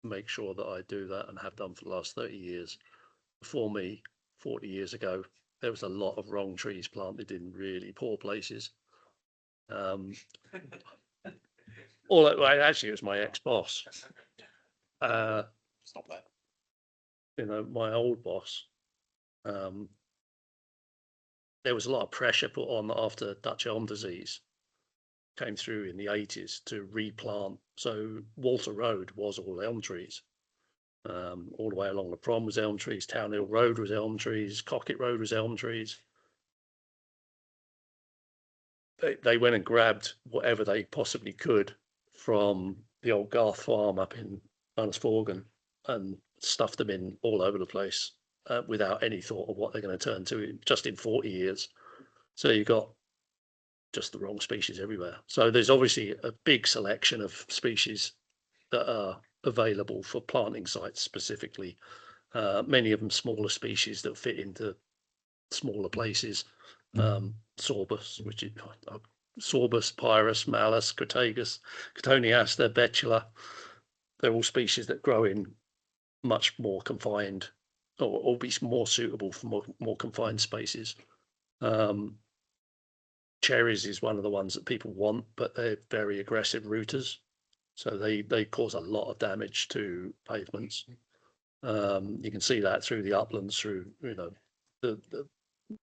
Speaker 8: make sure that I do that and have done for the last 30 years. Before me, 40 years ago, there was a lot of wrong trees planted in really poor places. Actually, it was my ex-boss. Stop that. You know, my old boss. There was a lot of pressure put on after Dutch elm disease came through in the 80s to replant. So Walter Road was all elm trees. All the way along the Prom was elm trees, Town Hill Road was elm trees, Cockett Road was elm trees. They went and grabbed whatever they possibly could from the old Garth farm up in Annesforgan and stuffed them in all over the place. without any thought of what they're going to turn to just in 40 years. So you've got just the wrong species everywhere. So there's obviously a big selection of species that are available for planting sites specifically. Many of them smaller species that fit into smaller places. Sorbus, which is Sorbus, Pyrus, Malus, Crataegus, Cotoneaster, Betula. They're all species that grow in much more confined, or be more suitable for more confined spaces. Cherries is one of the ones that people want, but they're very aggressive rooters, so they cause a lot of damage to pavements. You can see that through the uplands, through the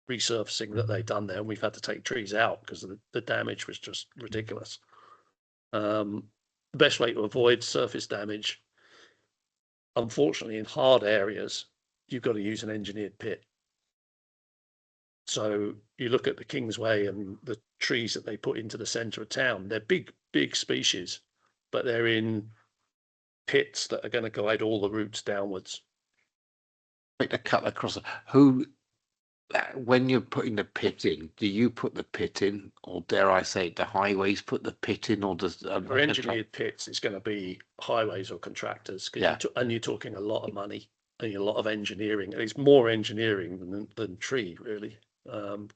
Speaker 8: resurfacing that they've done there, and we've had to take trees out because the damage was just ridiculous. The best way to avoid surface damage, unfortunately, in hard areas, you've got to use an engineered pit. So you look at the Kingsway and the trees that they put into the centre of town, they're big species, but they're in pits that are going to guide all the roots downwards.
Speaker 1: To cut across, who, when you're putting the pit in, do you put the pit in, or dare I say, the highways put the pit in, or does
Speaker 8: for engineered pits, it's going to be highways or contractors, and you're talking a lot of money and a lot of engineering, and it's more engineering than tree really.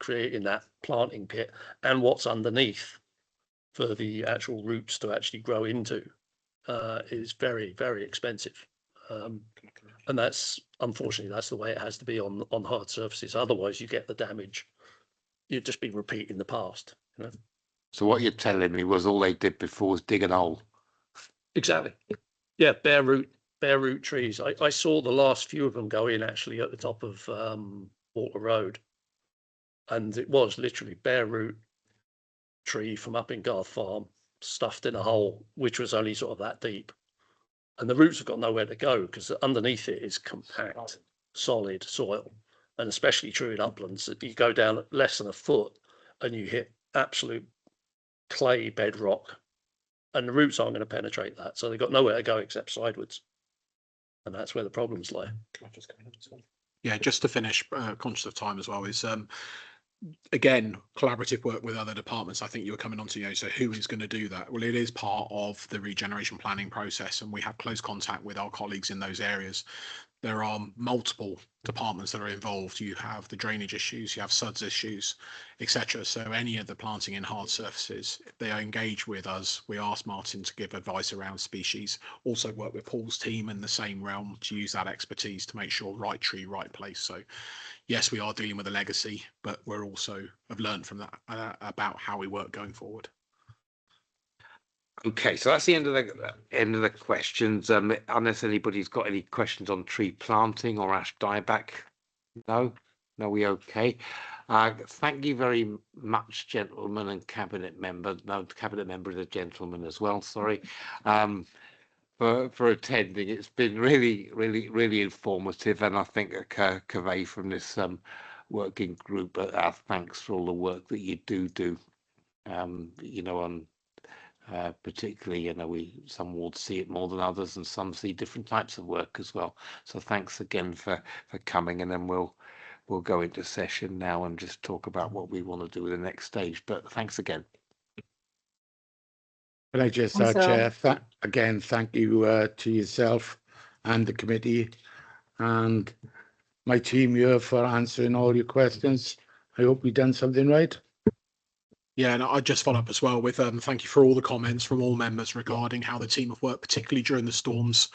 Speaker 8: Creating that planting pit and what's underneath for the actual roots to actually grow into is very, very expensive. And that's, unfortunately, that's the way it has to be on hard surfaces. Otherwise, you get the damage. You'd just be repeating the past.
Speaker 1: So what you're telling me was all they did before was dig an hole.
Speaker 8: Exactly. Yeah, bare root trees. I saw the last few of them go in actually at the top of Water Road. And it was literally bare root tree from up in Garth Farm, stuffed in a hole, which was only sort of that deep. And the roots have got nowhere to go because underneath it is compact, solid soil. And especially true in uplands, that you go down less than a foot and you hit absolute clay bedrock, and the roots aren't going to penetrate that. So they've got nowhere to go except sideways. And that's where the problems lie.
Speaker 9: Yeah, just to finish, conscious of time as well, is again, collaborative work with other departments. I think you were coming on to, so who is going to do that? Well, it is part of the regeneration planning process, and we have close contact with our colleagues in those areas. There are multiple departments that are involved. You have the drainage issues, you have SUDS issues, etc. So any of the planting in hard surfaces, they are engaged with us. We ask Martin to give advice around species, also work with Paul's team in the same realm to use that expertise to make sure right tree, right place. So yes, we are dealing with a legacy, but we're also have learned from that about how we work going forward.
Speaker 1: Okay, so that's the end of the questions. Unless anybody's got any questions on tree planting or ash dieback, no, we okay. Thank you very much, gentlemen and cabinet member. No, the cabinet member is a gentleman as well. Sorry, for attending. It's been really informative, and I think convey from this working group our thanks for all the work that you do. On. Particularly, some wards see it more than others, and some see different types of work as well. So thanks again for coming, and then we'll go into session now and just talk about what we want to do with the next stage. But thanks again.
Speaker 3: Can I just, Chair, again, thank you to yourself and the committee and my team here for answering all your questions. I hope we've done something right.
Speaker 9: Yeah, and I'd just follow up as well with thank you for all the comments from all members regarding how the team have worked, particularly during the storms.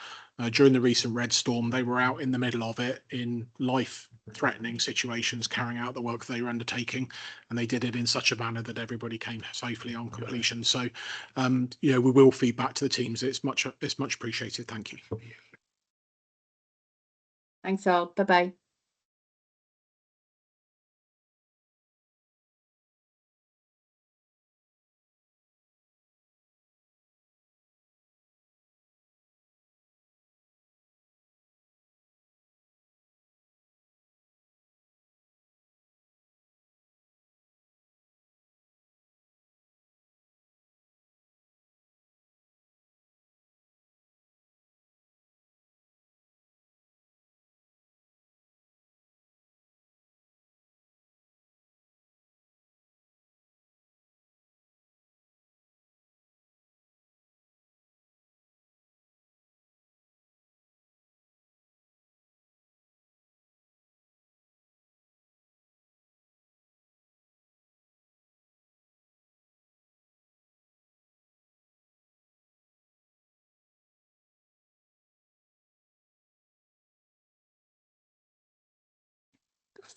Speaker 9: During the recent red storm, they were out in the middle of it in life-threatening situations, carrying out the work they were undertaking, and they did it in such a manner that everybody came safely on completion. So, we will feed back to the teams. It's much appreciated. Thank you.
Speaker 5: Thanks all. Bye-bye.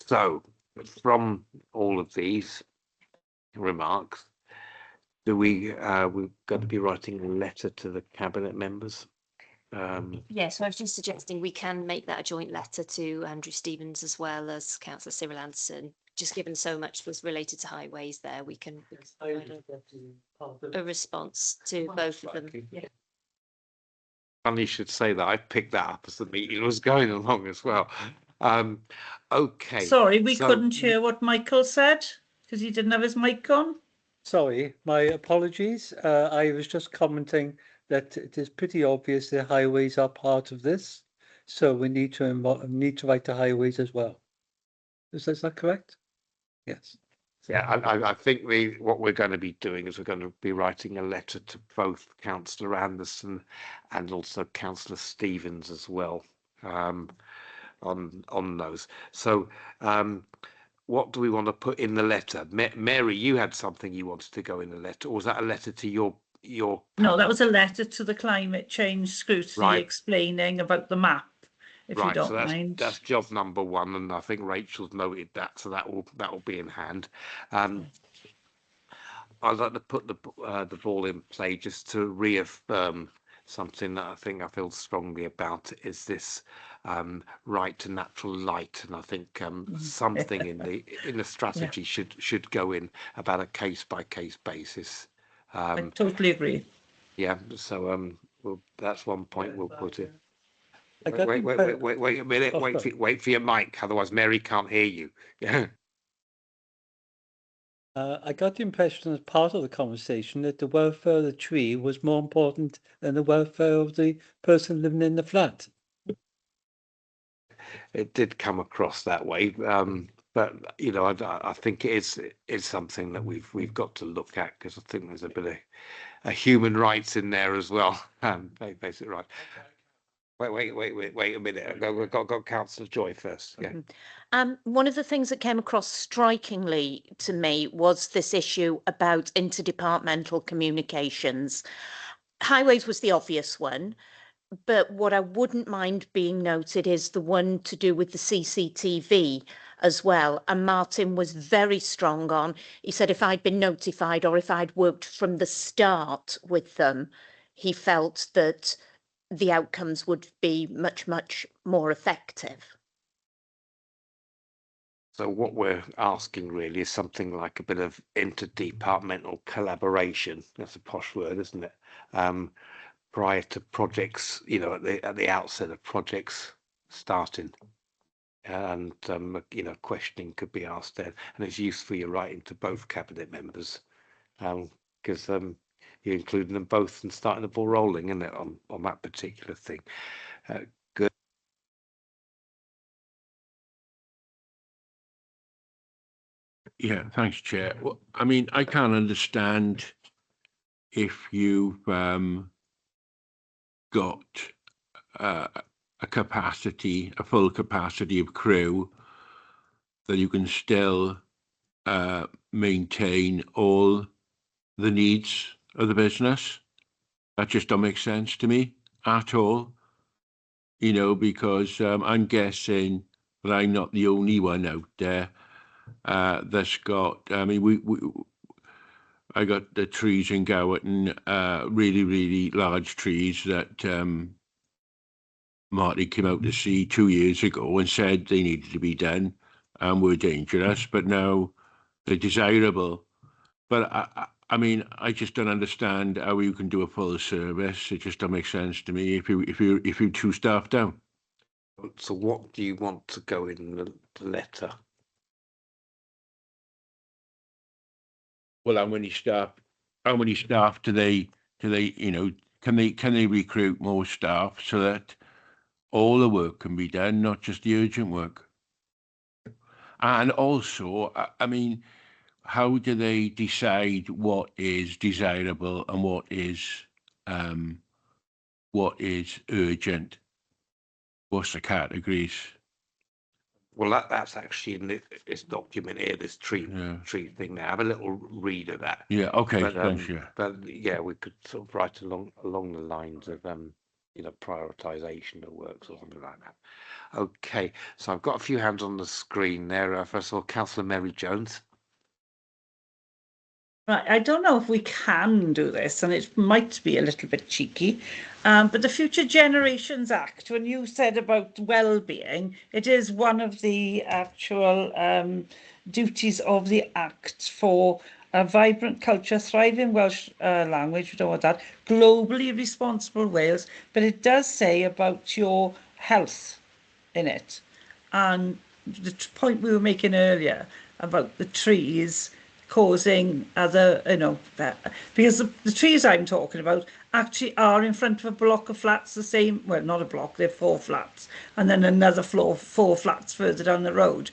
Speaker 1: So, from all of these remarks, we're going to be writing a letter to the cabinet members.
Speaker 2: Yeah, so I was just suggesting we can make that a joint letter to Andrew Stevens as well as Councillor Cyril Anderson. Just given so much was related to highways there, we can provide a response to both of them. Yeah.
Speaker 1: Funny you should say that. I picked that up as the meeting was going along as well. Okay.
Speaker 12: Sorry, we couldn't hear what Michael said because he didn't have his mic on.
Speaker 6: Sorry, my apologies. I was just commenting that it is pretty obvious that highways are part of this, so we need to write the highways as well. Is that correct? Yes.
Speaker 1: Yeah, I think what we're going to be doing is we're going to be writing a letter to both Councillor Anderson and also Councillor Stevens as well, on those. So, what do we want to put in the letter? Mary, you had something you wanted to go in the letter, or was that a letter to your?
Speaker 12: No, that was a letter to the climate change scrutiny explaining about the map. If you don't mind.
Speaker 1: That's job number one, and I think Rachel's noted that, so that will be in hand. I'd like to put the ball in play just to reaffirm something that I feel strongly about is this right to natural light, and I think something in the strategy should go in about a case by case basis.
Speaker 12: I totally agree.
Speaker 1: Yeah, so that's one point we'll put in. Wait a minute.
Speaker 6: Oh,
Speaker 1: wait for your mic, otherwise Mary can't hear you. Yeah.
Speaker 6: I got the impression as part of the conversation that the welfare of the tree was more important than the welfare of the person living in the flat.
Speaker 1: It did come across that way, but I think it is something that we've got to look at, because I think there's a bit of human rights in there as well. Basic right. Wait a minute. We've got Councillor Joy first. Yeah.
Speaker 11: One of the things that came across strikingly to me was this issue about interdepartmental communications. Highways was the obvious one, but what I wouldn't mind being noted is the one to do with the CCTV as well. And Martin was very strong on, he said if I'd been notified or if I'd worked from the start with them, he felt that the outcomes would be much, much more effective.
Speaker 1: So what we're asking really is something like a bit of interdepartmental collaboration. That's a posh word, isn't it? Prior to projects, at the outset of projects starting, and questioning could be asked then, and it's useful you're writing to both cabinet members, because you're including them both and starting the ball rolling, isn't it, on that particular thing. Good.
Speaker 4: Yeah, thanks, Chair. Well, I mean, I can't understand if you've got a full capacity of crew, that you can still maintain all the needs of the business. That just don't make sense to me at all, because I'm guessing that I'm not the only one out there that's got, I mean, I got the trees in Gowerton, really, really large trees that Marty came out to see 2 years ago and said they needed to be done and were dangerous, but now they're desirable. But I mean, I just don't understand how you can do a full service. It just don't make sense to me if you two staff down.
Speaker 1: So what do you want to go in the letter?
Speaker 4: Well, how many staff do they, can they recruit more staff so that all the work can be done, not just the urgent work? And also, I mean, how do they decide what is desirable and what is urgent? What's the categories?
Speaker 1: Well, that's actually in this document here, this tree thing there. Have a little read of that.
Speaker 4: Yeah, okay, thanks, yeah.
Speaker 1: But yeah, we could sort of write along the lines of prioritisation of works or something like that. Okay, so I've got a few hands on the screen there. First of all, Councillor Mary Jones.
Speaker 12: Right, I don't know if we can do this, and it might be a little bit cheeky, but the Future Generations Act, when you said about well-being, it is one of the actual duties of the Act for a vibrant culture, thriving Welsh language, we don't want that, globally responsible Wales, but it does say about your health in it. And the point we were making earlier about the trees causing other, because the trees I'm talking about actually are in front of a block of flats, the same, well, not a block, they're 4 flats, and then another floor, 4 flats further down the road.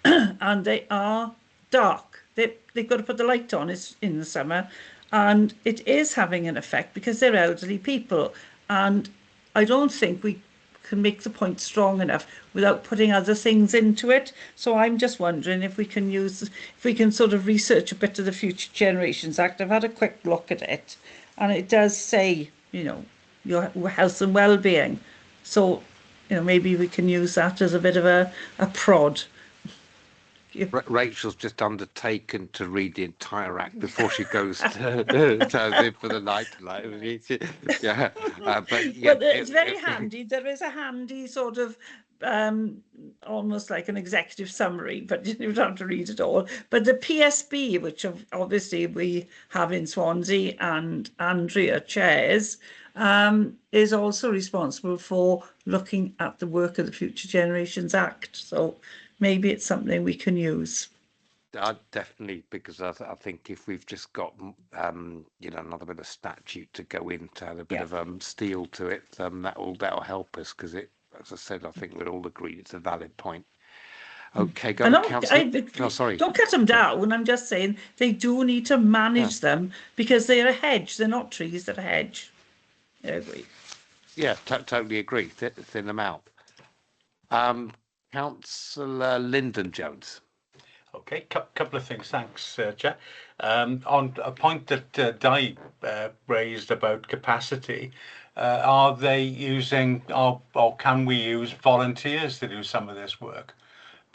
Speaker 12: And they are dark. They've got to put the light on in the summer, and it is having an effect because they're elderly people. And I don't think we can make the point strong enough without putting other things into it. So I'm just wondering if we can sort of research a bit of the Future Generations Act. I've had a quick look at it, and it does say, your health and well-being. So, maybe we can use that as a bit of a prod.
Speaker 1: Rachel's just undertaken to read the entire act before she goes to for the night. Yeah, but yeah,
Speaker 12: but it's very handy. There is a handy sort of almost like an executive summary, but you don't have to read it all. But the PSB, which obviously we have in Swansea and Andrea chairs, is also responsible for looking at the work of the Future Generations Act. So maybe it's something we can use.
Speaker 1: Definitely, because I think if we've just got another bit of statute to go into, add a bit of steel to it, that'll help us, because it, as I said, I think we're all agreed it's a valid point. Okay, go on, Councillor. Sorry.
Speaker 12: Don't cut them down. I'm just saying they do need to manage them because they're a hedge. They're not trees, they're a hedge. I agree.
Speaker 1: Yeah, totally agree. Thin them out. Councillor Lyndon Jones.
Speaker 14: Okay, couple of things. Thanks, Chair. On a point that Di raised about capacity, are they using or can we use volunteers to do some of this work?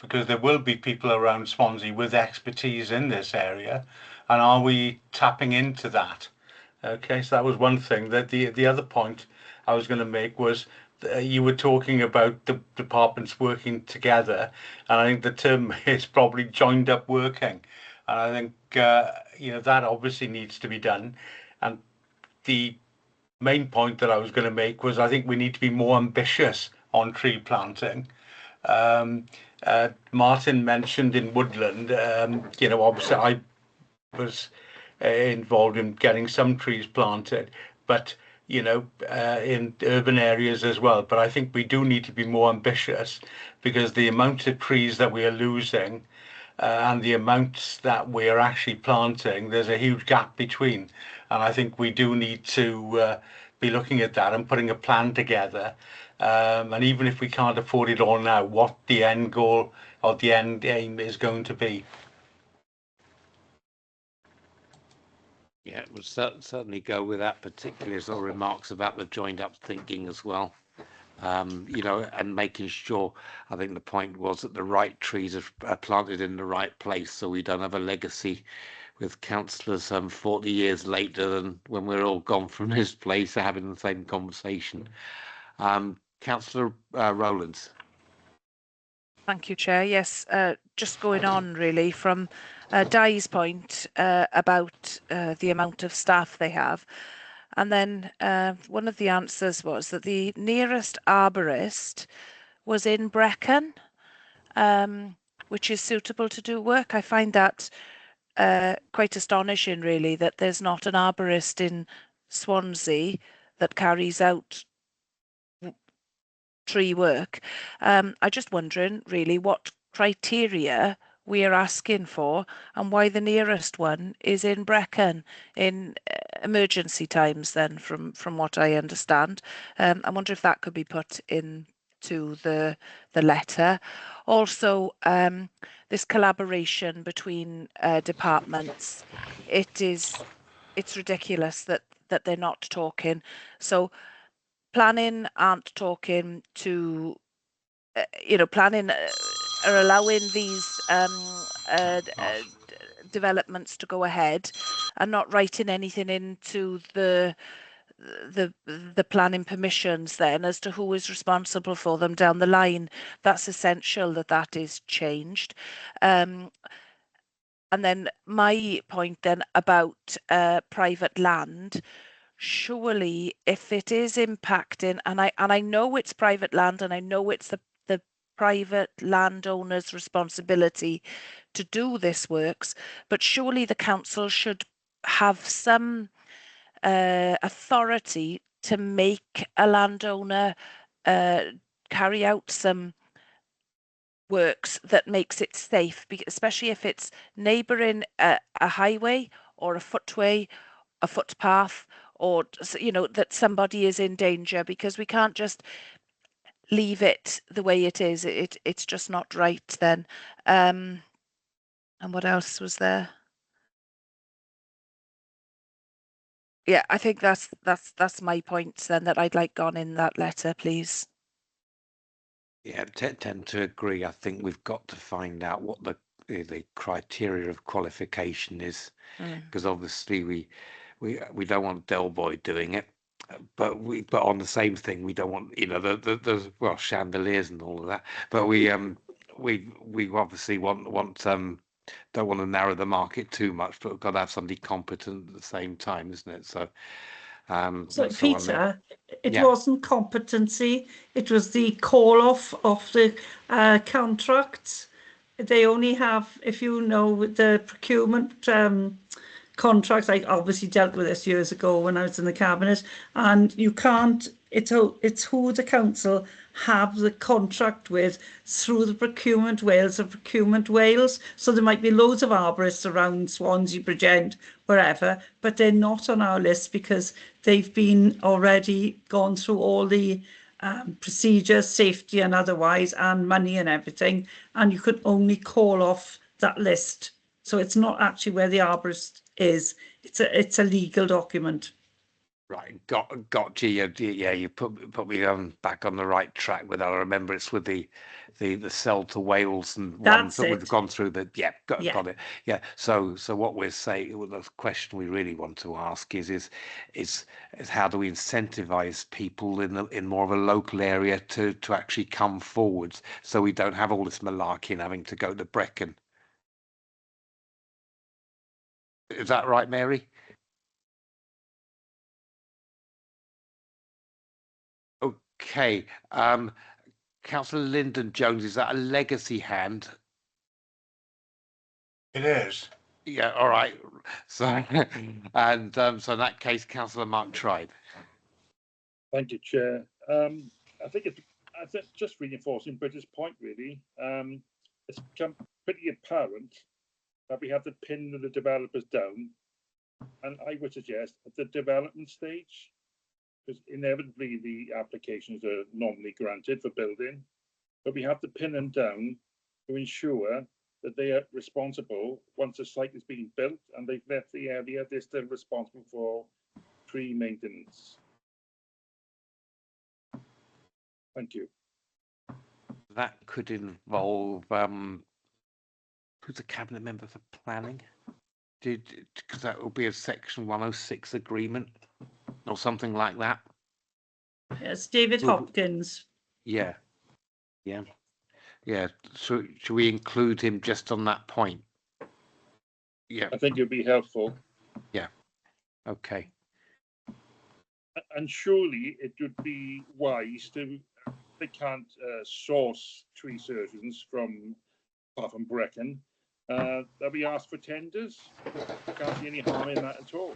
Speaker 14: Because there will be people around Swansea with expertise in this area, and are we tapping into that? Okay, so that was one thing. That the other point I was going to make was you were talking about the departments working together, and I think the term is probably joined up working, and I think that obviously needs to be done. And the main point that I was going to make was I think we need to be more ambitious on tree planting. Martin mentioned in woodland, obviously I was involved in getting some trees planted, but in urban areas as well. But I think we do need to be more ambitious, because the amount of trees that we are losing and the amounts that we are actually planting, there's a huge gap between. And I think we do need to be looking at that and putting a plan together. And even if we can't afford it all now, what the end goal or the end aim is going to be.
Speaker 1: Yeah, it would certainly go with that, particularly as remarks about the joined up thinking as well. And making sure, I think the point was that the right trees are planted in the right place, so we don't have a legacy with councillors 40 years later than when we're all gone from this place having the same conversation. Councillor Rowlands.
Speaker 13: Thank you, Chair. Yes, just going on really from Di's point about the amount of staff they have. And then one of the answers was that the nearest arborist was in Brecon, which is suitable to do work. I find that quite astonishing, really, that there's not an arborist in Swansea that carries out tree work. I'm just wondering, really, what criteria we are asking for and why the nearest one is in Brecon in emergency times then, from what I understand. I wonder if that could be put into the letter. Also, this collaboration between departments, it's ridiculous that they're not talking. So planning aren't talking to, planning are allowing these developments to go ahead and not writing anything into the planning permissions then as to who is responsible for them down the line. That's essential that is changed. And then my point then about private land, surely if it is impacting, and I know it's private land and I know it's the private landowner's responsibility to do this works, but surely the council should have some authority to make a landowner carry out some works that makes it safe, especially if it's neighbouring a highway or a footway, a footpath, or that somebody is in danger, because we can't just leave it the way it is. It's just not right then. And what else was there? Yeah, I think that's my points then that I'd like gone in that letter, please.
Speaker 1: Yeah, tend to agree. I think we've got to find out what the criteria of qualification is, because obviously we don't want Del Boy doing it, but on the same thing we don't want the well, chandeliers and all of that, but we obviously want don't want to narrow the market too much, but we've got to have somebody competent at the same time, isn't it? So
Speaker 12: So
Speaker 1: that's all I meant.
Speaker 12: Peter, it
Speaker 1: Yeah.
Speaker 12: wasn't competency, it was the call off of the contracts. They only have, if you know, the procurement contracts. I obviously dealt with this years ago when I was in the cabinet, and you can't, it's who the council have the contract with through the Procurement Wales and Procurement Wales. So there might be loads of arborists around Swansea, Bridgend, wherever, but they're not on our list because they've been already gone through all the procedures, safety and otherwise, and money and everything, and you could only call off that list. So it's not actually where the arborist is. It's a legal document.
Speaker 1: Right, got you. Yeah, you put me back on the right track with that. I remember it's with the Cell to Wales and ones that we've gone through. Got it. Yeah. So what we're saying, well, the question we really want to ask is how do we incentivize people in more of a local area to actually come forwards, so we don't have all this malarkey and having to go to Brecon. Is that right, Mary? Okay. Councillor Lyndon Jones, is that a legacy hand?
Speaker 14: It is.
Speaker 1: Yeah, all right. So, and so in that case, Councillor Mark Tribe.
Speaker 10: Thank you, Chair. I think just reinforcing Bridget's point, really. It's become pretty apparent that we have to pin the developers down, and I would suggest at the development stage, because inevitably the applications are normally granted for building, but we have to pin them down to ensure that they are responsible once the site is being built and they've left the area, they're still responsible for tree maintenance. Thank you.
Speaker 1: That could involve who's a cabinet member for planning? Because that will be a Section 106 agreement or something like that.
Speaker 12: Yes, David Hopkins.
Speaker 1: Yeah. So should we include him just on that point? Yeah.
Speaker 10: I think it would be helpful.
Speaker 1: Yeah. Okay.
Speaker 10: And surely it would be wise to, they can't source tree surgeons from apart from Brecon, that we ask for tenders. I can't see any harm in that at all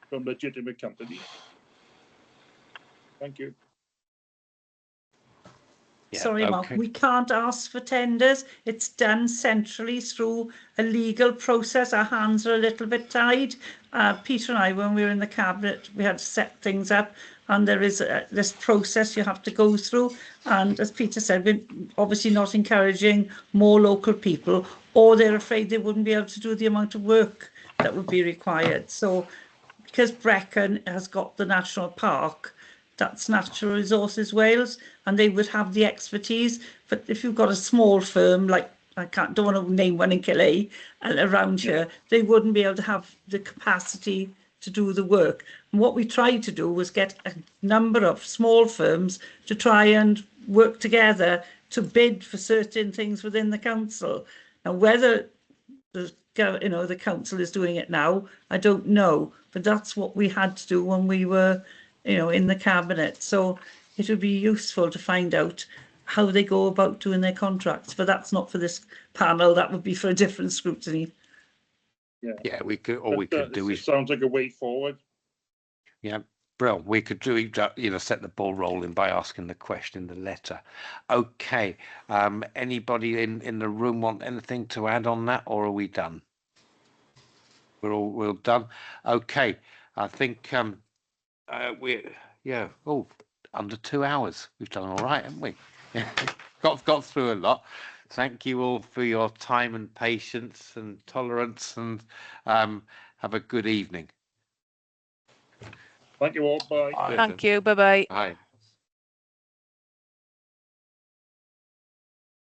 Speaker 10: from legitimate companies. Thank you.
Speaker 12: Yeah, sorry, Mark, we can't ask for tenders. It's done centrally through a legal process. Our hands are a little bit tied. Peter and I, when we were in the cabinet, we had to set things up, and there is this process you have to go through. And as Peter said, we're obviously not encouraging more local people, or they're afraid they wouldn't be able to do the amount of work that would be required. So because Brecon has got the national park, that's Natural Resources Wales, and they would have the expertise. But if you've got a small firm, like don't want to name one in Calais and around here, they wouldn't be able to have the capacity to do the work. And what we tried to do was get a number of small firms to try and work together to bid for certain things within the council. Now, whether the council is doing it now, I don't know, but that's what we had to do when we were, in the cabinet. So it would be useful to find out how they go about doing their contracts, but that's not for this panel. That would be for a different scrutiny.
Speaker 1: Yeah, we could, all we could do
Speaker 10: It
Speaker 1: is,
Speaker 10: sounds like a way forward.
Speaker 1: yeah, bro, we could do, set the ball rolling by asking the question in the letter. Okay, anybody in the room want anything to add on that, or are we done? We're done. Okay, I think under 2 hours. We've done all right, haven't we? got through a lot. Thank you all for your time and patience and tolerance, and have a good evening.
Speaker 10: Thank you all. Bye.
Speaker 13: Thank you. Bye-bye.
Speaker 1: Bye.